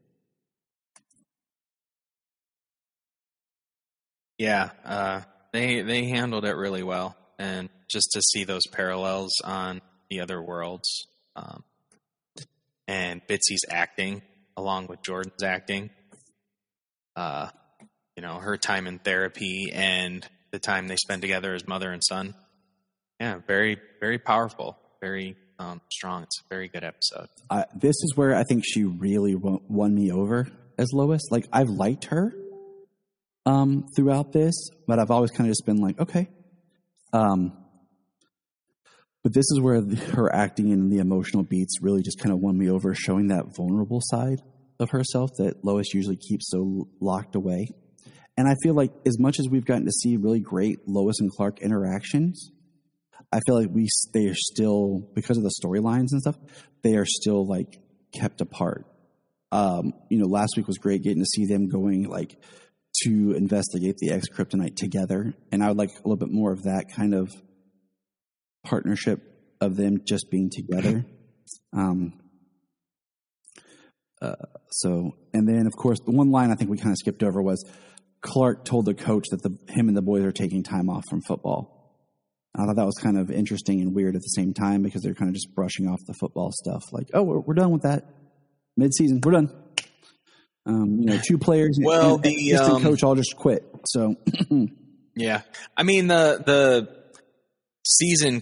Yeah, they handled it really well. And just to see those parallels on the other worlds, and Bitsy's acting along with Jordan's acting, her time in therapy and the time they spend together as mother and son. Yeah, very, very powerful, very strong. It's a very good episode. This is where I think she really won me over as Lois. Like, I've liked her throughout this, but I've always kind of just been like, okay. But this is where her acting and the emotional beats really just kind of won me over, showing that vulnerable side of herself that Lois usually keeps so locked away. And I feel like as much as we've gotten to see really great Lois and Clark interactions, I feel like they are still, because of the storylines and stuff, they are still like kept apart. Last week was great getting to see them going like to investigate the X-Kryptonite together. And I would like a little bit more of that kind of partnership of them just being together. And then of course the one line I think we kind of skipped over was Clark told the coach that him and the boys are taking time off from football. I thought that was kind of interesting and weird at the same time because they're kind of just brushing off the football stuff. Like, oh, we're done with that. Mid-season, we're done. 2 players and the assistant coach all just quit. So, yeah. I mean, the season there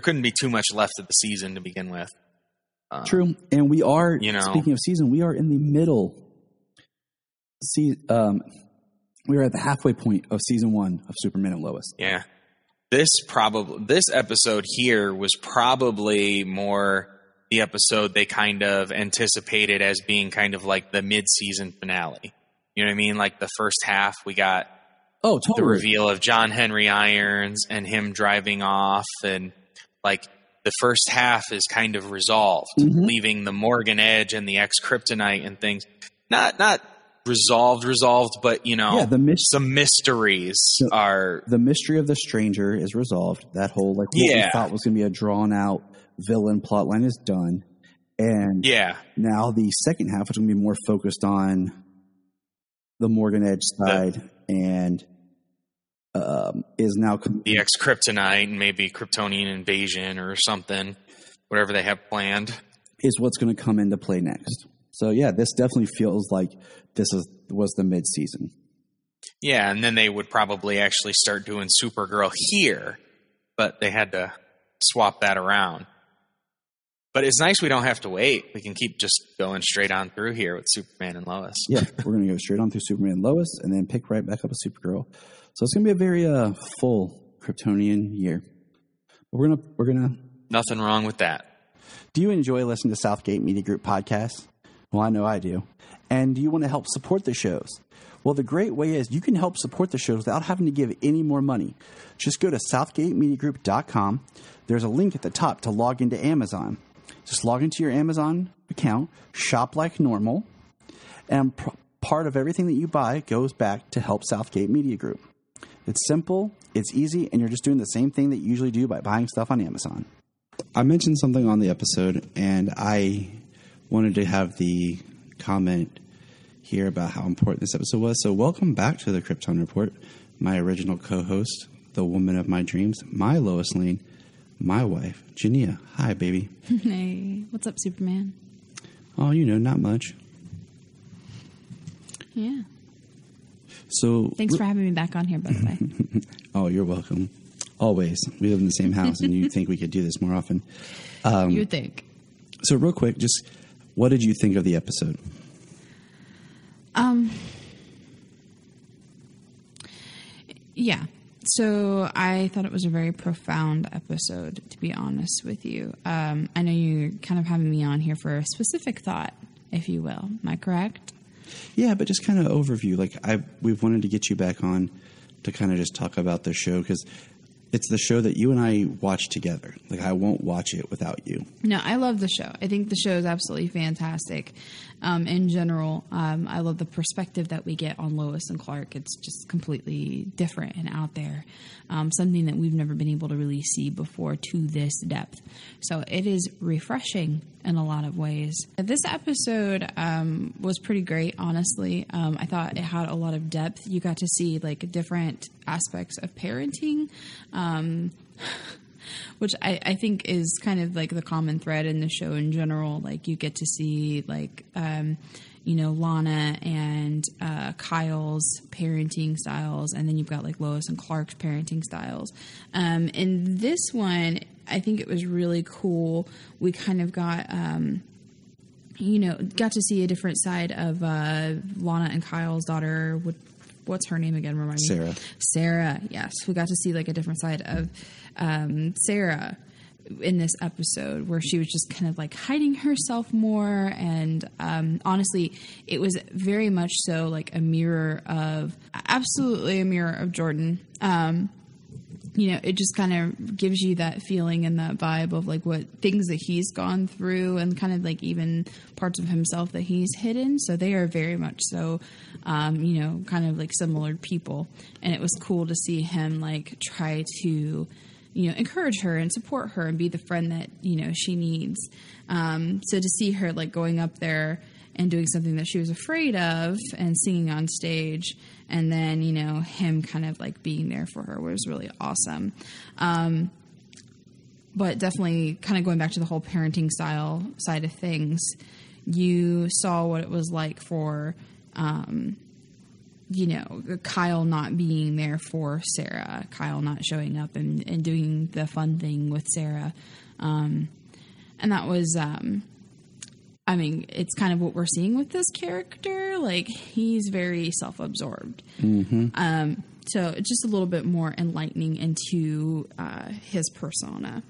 couldn't be too much left of the season to begin with. True. And we are, speaking of season, we are in the middle. We are at the halfway point of season 1 of Superman and Lois. Yeah. This episode here was probably more the episode they kind of anticipated as being kind of like the mid-season finale. You know what I mean? Like the first half, we got the reveal of John Henry Irons and him driving off, and like the first half is kind of resolved, leaving the Morgan Edge and the X-Kryptonite and things. Not resolved, but some mysteries are. The mystery of the stranger is resolved. That whole what we thought was going to be a drawn out villain plotline is done, and now the second half is going to be more focused on the Morgan Edge side and is now the X-Kryptonite and maybe Kryptonian invasion or something, whatever they have planned is what's going to come into play next. So yeah, this definitely feels like was the mid-season. Yeah, and then they would probably actually start doing Supergirl here, but they had to swap that around. But it's nice we don't have to wait. We can keep just going straight on through here with Superman and Lois. Yeah, we're going to go straight on through Superman and Lois and then pick right back up with Supergirl. So it's going to be a very full Kryptonian year. But we're gonna nothing wrong with that. Do you enjoy listening to Southgate Media Group podcasts? Well, I know I do. And do you want to help support the shows? Well, the great way is you can help support the shows without having to give any more money. Just go to southgatemediagroup.com. There's a link at the top to log into Amazon. Just log into your Amazon account, shop like normal, and part of everything that you buy goes back to help Southgate Media Group. It's simple, it's easy, and you're just doing the same thing that you usually do by buying stuff on Amazon. I mentioned something on the episode, and I wanted to have the comment here about how important this episode was. So welcome back to the Krypton Report. My original co-host, the woman of my dreams, my Lois Lane, my wife, Junia. Hi, baby. Hey, what's up, Superman? Oh, not much. Yeah. So thanks for having me back on here, by the way. Oh, you're welcome. Always. We live in the same house, and you'd think we could do this more often. You would think. So real quick, just what did you think of the episode? Yeah. So I thought it was a very profound episode, to be honest with you. I know you're kind of having me on here for a specific thought, if you will. Am I correct? Yeah, but just kind of overview. Like we've wanted to get you back on to kind of just talk about the show because it's the show that you and I watch together. Like, I won't watch it without you. No, I love the show. I think the show is absolutely fantastic. In general, I love the perspective that we get on Lois and Clark. It's just completely different and out there. Something that we've never been able to really see before to this depth. So it is refreshing in a lot of ways. This episode was pretty great, honestly. I thought it had a lot of depth. You got to see like different aspects of parenting, which I think is kind of like the common thread in the show in general. Like, you get to see like, Lana and Kyle's parenting styles, and then you've got like Lois and Clark's parenting styles. In this one, I think it was really cool. We kind of got, got to see a different side of Lana and Kyle's daughter. What's her name again? Remind me. Sarah. Sarah, yes. We got to see like a different side of Sarah in this episode, where she was just kind of like hiding herself more. And honestly, it was very much so like absolutely a mirror of Jordan. It just kind of gives you that feeling and that vibe of like what things that he's gone through, and kind of like even parts of himself that he's hidden. So they are very much so, kind of like similar people. And it was cool to see him like try to, encourage her and support her and be the friend that, she needs. So to see her like going up there and doing something that she was afraid of and singing on stage, and then, him kind of like being there for her was really awesome. But definitely kind of going back to the whole parenting style side of things, you saw what it was like for, Kyle not being there for Sarah, Kyle not showing up and doing the fun thing with Sarah. And that was, it's kind of what we're seeing with this character. Like, he's very self-absorbed. Mm-hmm. So it's just a little bit more enlightening into his persona.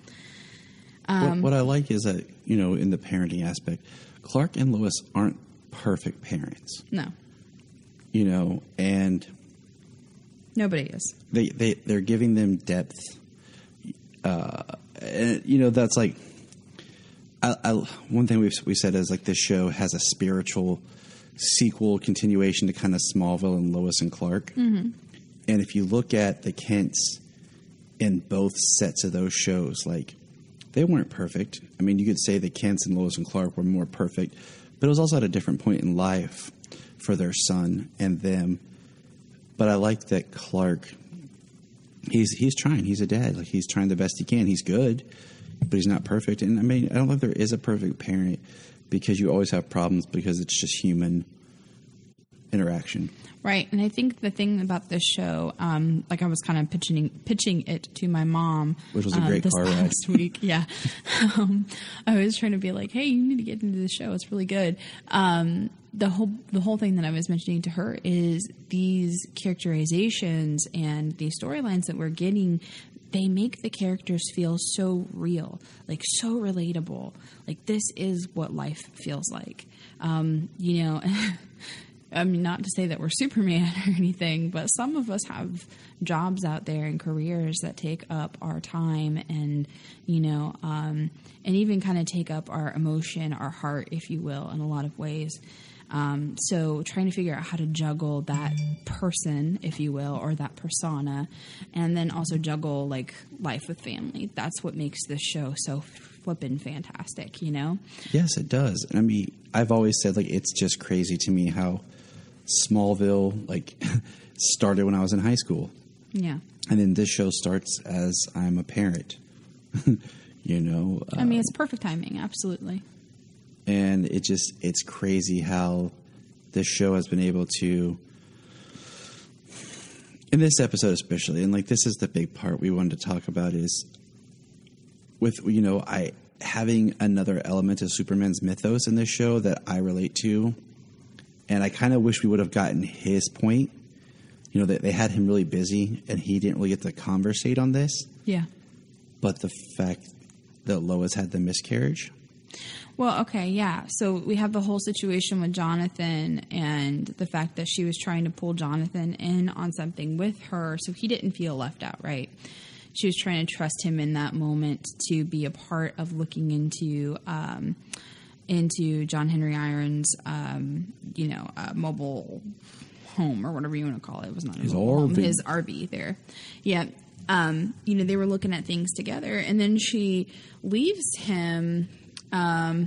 What I like is that, in the parenting aspect, Clark and Lois aren't perfect parents. No. And nobody is. They're giving them depth. And, that's like, one thing we said is like this show has a spiritual sequel continuation to kind of Smallville and Lois and Clark. Mm-hmm. And if you look at the Kents in both sets of those shows, like, they weren't perfect. I mean, you could say the Kents and Lois and Clark were more perfect, but it was also at a different point in life for their son and them. But I like that Clark, he's trying. He's a dad. Like, he's trying the best he can. He's good, but he's not perfect. And I mean, I don't think there is a perfect parent, because you always have problems, because it's just human interaction. Right. And I think the thing about this show, like I was kind of pitching it to my mom. Which was a great car ride. Last week. Yeah. I was trying to be like, hey, you need to get into the show. It's really good. The whole thing that I was mentioning to her is these characterizations and the storylines that we're getting, they make the characters feel so real, like so relatable. Like, this is what life feels like. I mean, not to say that we're Superman or anything, but some of us have jobs out there and careers that take up our time and, and even kind of take up our emotion, our heart, if you will, in a lot of ways. So trying to figure out how to juggle that person, if you will, or that persona, and then also juggle like life with family. That's what makes this show so flippin' fantastic, Yes, it does. I mean, I've always said, like, it's just crazy to me how Smallville, like, started when I was in high school. Yeah. And then this show starts as I'm a parent, I mean, it's perfect timing. Absolutely. And it's crazy how this show has been able to, in this episode especially, and like, this is the big part we wanted to talk about, is with, having another element of Superman's mythos in this show that I relate to. And I kind of wish we would have gotten his point. That they had him really busy and he didn't really get to conversate on this. Yeah. But the fact that Lois had the miscarriage. Well, okay, yeah. So we have the whole situation with Jonathan and the fact that she was trying to pull Jonathan in on something with her, so he didn't feel left out, right? she was trying to trust him in that moment to be a part of looking into John Henry Iron's, mobile home or whatever you want to call it. It was not his home, his RV there. Yeah. They were looking at things together, and then she leaves him. I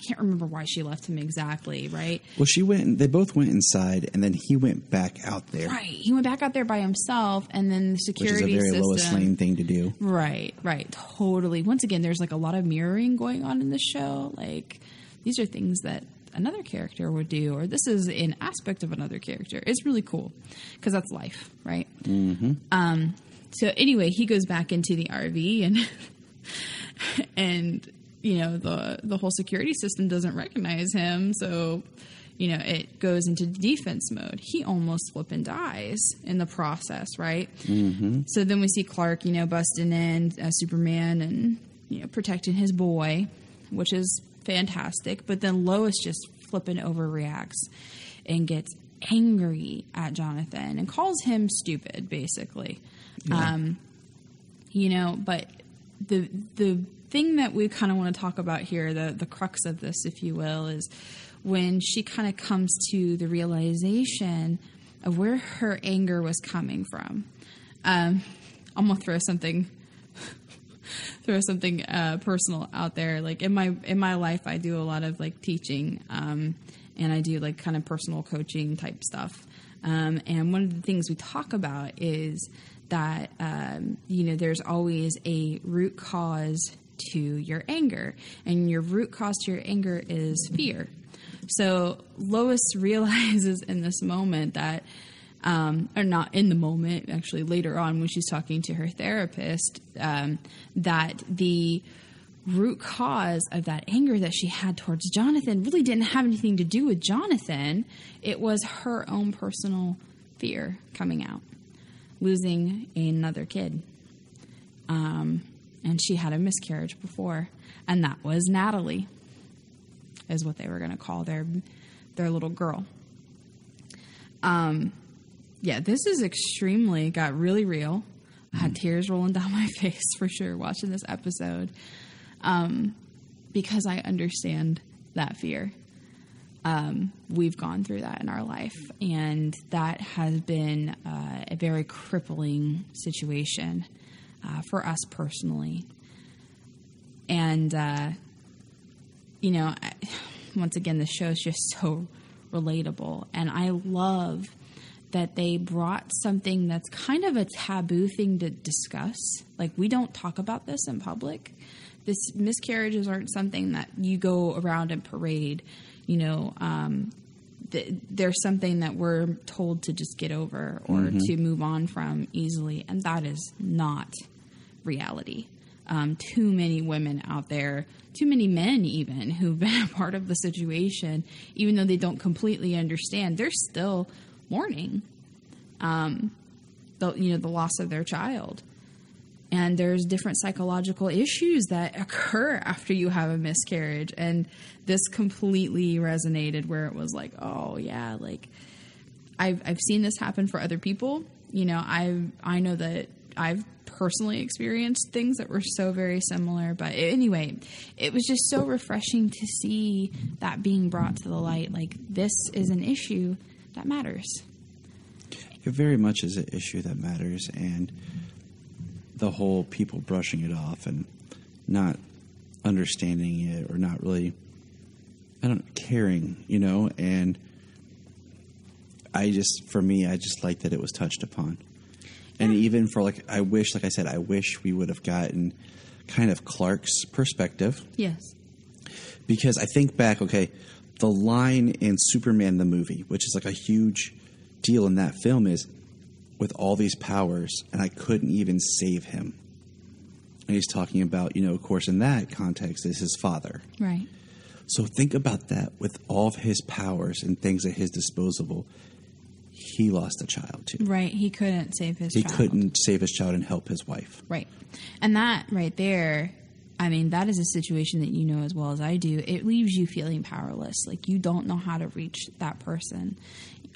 can't remember why she left him exactly, right? Well, they both went inside, and then he went back out there. Right. He went back out there by himself, and then the security system. Which is a very system, Lois Lane thing to do. Right. Totally. Once again, there's like a lot of mirroring going on in the show. Like, these are things that another character would do, or this is an aspect of another character. It's really cool because that's life, right? Mm-hmm. So anyway, he goes back into the RV and the whole security system doesn't recognize him. So, it goes into defense mode. He almost flipping dies in the process, right? Mm-hmm. So then we see Clark, busting in Superman and, protecting his boy, which is fantastic. But then Lois just flipping overreacts and gets angry at Jonathan and calls him stupid, basically. Yeah. But the thing that we kind of want to talk about here, the crux of this, if you will, is when she kind of comes to the realization of where her anger was coming from. I'm gonna throw something personal out there. Like in my life, I do a lot of like teaching, and I do like kind of personal coaching type stuff. And one of the things we talk about is that, there's always a root cause to your anger, and your root cause to your anger is fear. So Lois realizes in this moment that, or not in the moment, actually later on when she's talking to her therapist, that the root cause of that anger that she had towards Jonathan really didn't have anything to do with Jonathan. It was her own personal fear coming out, losing another kid. And she had a miscarriage before, and that was Natalie, is what they were going to call their little girl. This is got really real. I had tears rolling down my face for sure watching this episode, because I understand that fear. We've gone through that in our life, and that has been a very crippling situation for us personally. And, once again, the show is just so relatable. And I love that they brought something that's kind of a taboo thing to discuss. Like, we don't talk about this in public. Miscarriages aren't something that you go around and parade. There's something that we're told to just get over or to move on from easily. And that is not reality. Too many women out there, too many men even, who've been a part of the situation, even though they don't completely understand, they're still mourning the loss of their child. And there's different psychological issues that occur after you have a miscarriage. And this completely resonated where it was like, oh yeah, like I've seen this happen for other people. I know that I've personally experienced things that were so very similar. But anyway, it was just so refreshing to see that being brought to the light. Like, this is an issue that matters. It very much is an issue that matters, and the whole people brushing it off and not understanding it or not really, caring, and I just like that it was touched upon. And even for, I wish we would have gotten kind of Clark's perspective. Yes. Because I think back, the line in Superman the movie, which is like a huge deal in that film, is with all these powers, and I couldn't even save him. And he's talking about, of course, in that context, is his father. Right. So think about that. With all of his powers and things at his disposal, he lost a child too. Right. He couldn't save his child. He couldn't save his child and help his wife. Right. And that right there I mean, that is a situation that you know as well as I do. It leaves you feeling powerless. Like, you don't know how to reach that person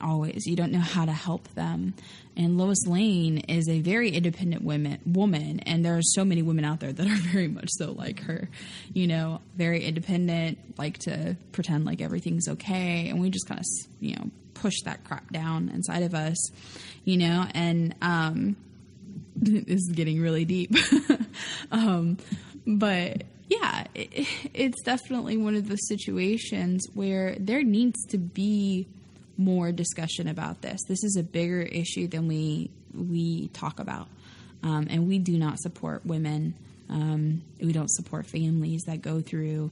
always. You don't know how to help them. And Lois Lane is a very independent woman, and there are so many women out there that are very much so like her, you know, very independent, like to pretend like everything's okay. And we just kind of, you know, push that crap down inside of us, you know, and this is getting really deep. But yeah, it's definitely one of those situations where there needs to be more discussion about this. This is a bigger issue than we talk about. And we do not support women. We don't support families that go through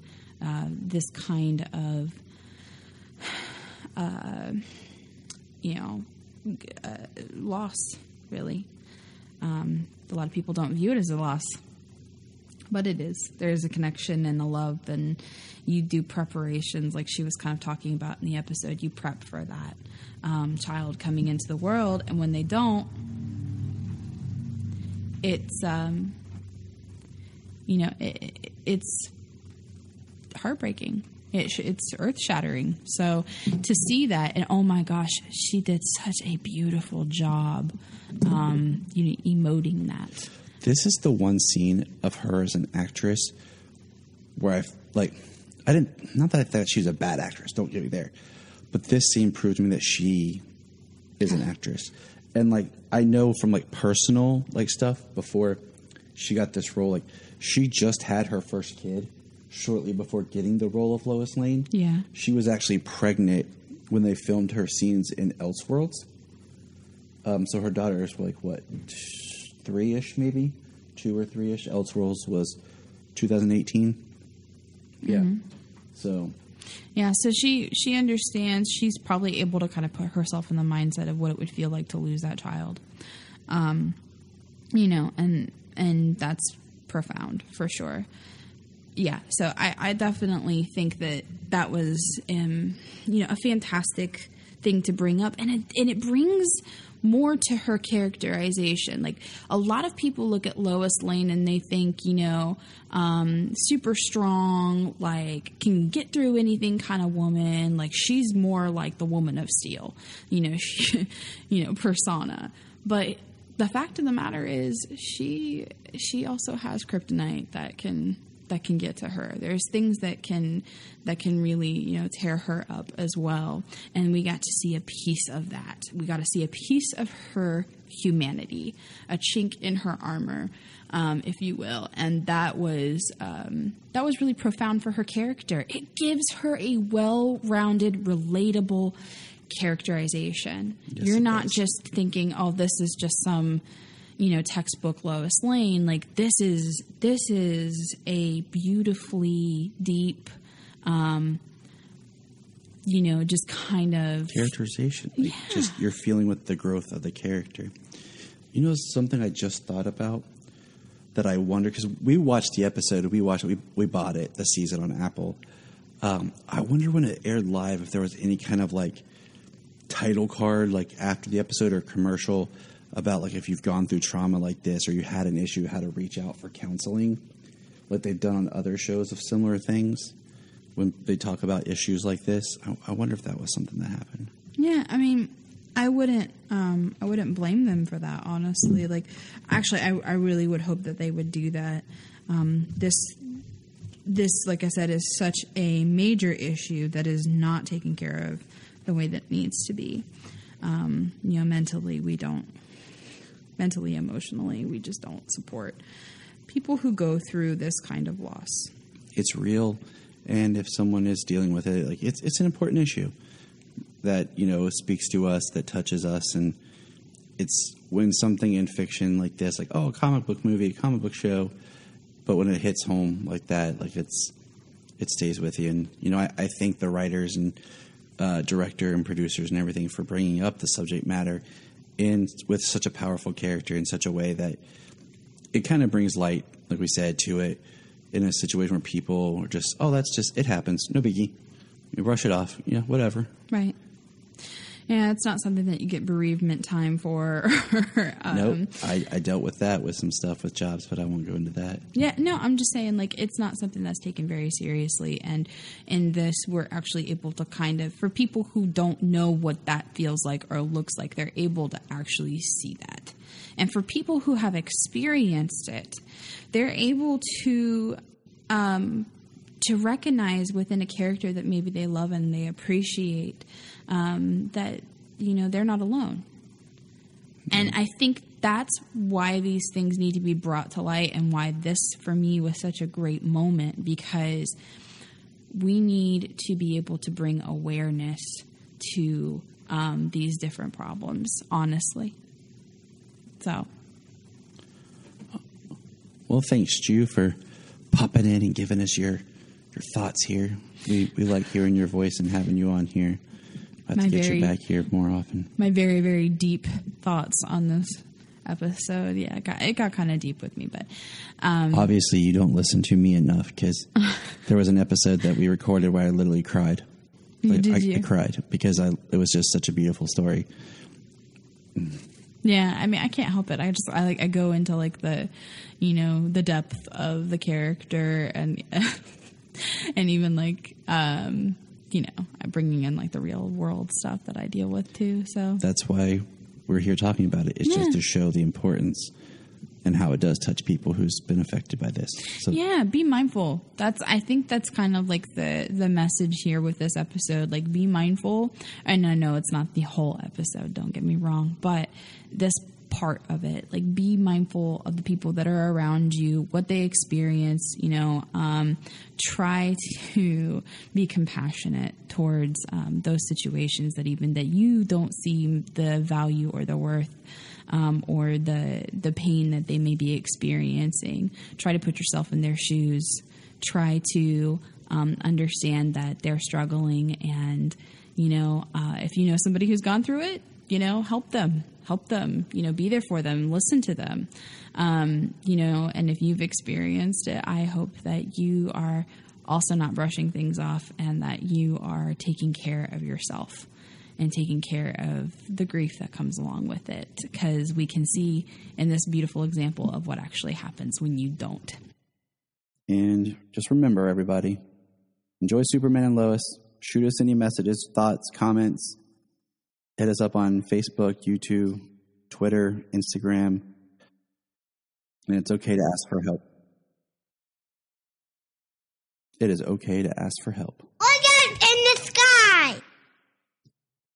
this kind of, loss, really. A lot of people don't view it as a loss, but it is. There's a connection and a love, and you do preparations, like she was kind of talking about in the episode. You prep for that child coming into the world, and when they don't, it's it's heartbreaking. It's earth-shattering. So to see that, and oh my gosh, she did such a beautiful job, emoting that. This is the one scene of her as an actress where not that I thought she was a bad actress, don't get me there, but this scene proved to me that she is an actress. And like, I know from like personal like stuff before she got this role, like she just had her first kid shortly before getting the role of Lois Lane. Yeah. She was actually pregnant when they filmed her scenes in Elseworlds. So her daughters were like, what, 3-ish maybe? 2 or 3-ish. Elseworlds was 2018. Yeah. Mm-hmm. So. Yeah, so she understands. She's probably able to kind of put herself in the mindset of what it would feel like to lose that child. And that's profound for sure. Yeah, so I definitely think that was, a fantastic thing to bring up. And it brings more to her characterization. Like, a lot of people look at Lois Lane and they think, super strong, like, can get through anything kind of woman. Like, she's more like the Woman of Steel, persona. But the fact of the matter is she also has kryptonite that can get to her. There's things that can really, tear her up as well. And we got to see a piece of that. We got to see a piece of her humanity, a chink in her armor, if you will. And that was really profound for her character. It gives her a well-rounded, relatable characterization. Yes, you're not just thinking, oh, this is just some textbook Lois Lane. Like, this is a beautifully deep, just kind of characterization. Like, just you're feeling with the growth of the character. Something I just thought about that I wonder, because we watched the episode, we bought it, the season on Apple. I wonder when it aired live if there was any kind of like title card, like after the episode or commercial, about like if you've gone through trauma like this or you had an issue, how to reach out for counseling, like they've done on other shows of similar things when they talk about issues like this. I wonder if that was something that happened. Yeah, I mean, I wouldn't blame them for that, honestly. Like, actually, I really would hope that they would do that. This, like I said, is such a major issue that is not taken care of the way that needs to be. Mentally, emotionally, we just don't support people who go through this kind of loss. It's real, and if someone is dealing with it, like it's an important issue that speaks to us, that touches us, and it's when something in fiction like this, like a comic book movie, a comic book show, but when it hits home like that, like it stays with you. And I thank the writers and director and producers and everything for bringing up the subject matter with such a powerful character in such a way that it kind of brings light, like we said, to it in a situation where people are just, it happens, no biggie. You brush it off, whatever. Right. Yeah, it's not something that you get bereavement time for. Nope. I dealt with that with some stuff with jobs, but I won't go into that. Yeah, no, I'm just saying, like, it's not something that's taken very seriously. And in this, we're actually able to kind of, for people who don't know what that feels like or looks like, they're able to actually see that. And for people who have experienced it, they're able to recognize within a character that maybe they love and they appreciate that, you know, they're not alone. And I think that's why these things need to be brought to light and why this, for me, was such a great moment, because we need to be able to bring awareness to these different problems, honestly. So. Well, thanks, Ju, for popping in and giving us your thoughts here. We like hearing your voice and having you on here. I have to get you back here more often. My very, very deep thoughts on this episode. Yeah, it got kind of deep with me, but obviously you don't listen to me enough, because there was an episode that we recorded where I literally cried. I cried because it was just such a beautiful story. Yeah, I mean, I can't help it. I go into like the, you know, the depth of the character and and even like you know, bringing in like the real world stuff that I deal with too. So that's why we're here talking about it. It's just to show the importance and how it does touch people who's been affected by this. So yeah, be mindful. I think that's kind of like the message here with this episode. Like, be mindful. And I know it's not the whole episode, don't get me wrong, but this part of it, like, be mindful of the people that are around you, what they experience, you know, try to be compassionate towards those situations that you don't see the value or the worth or the pain that they may be experiencing. Try to put yourself in their shoes. Try to understand that they're struggling, and, you know, if you know somebody who's gone through it, you know, help them, you know, be there for them, listen to them, you know, and if you've experienced it, I hope that you are also not brushing things off, and that you are taking care of yourself and taking care of the grief that comes along with it, because we can see in this beautiful example of what actually happens when you don't. And just remember, everybody, enjoy Superman and Lois. Shoot us any messages, thoughts, comments. Hit us up on Facebook, YouTube, Twitter, Instagram. And it's okay to ask for help. It is okay to ask for help.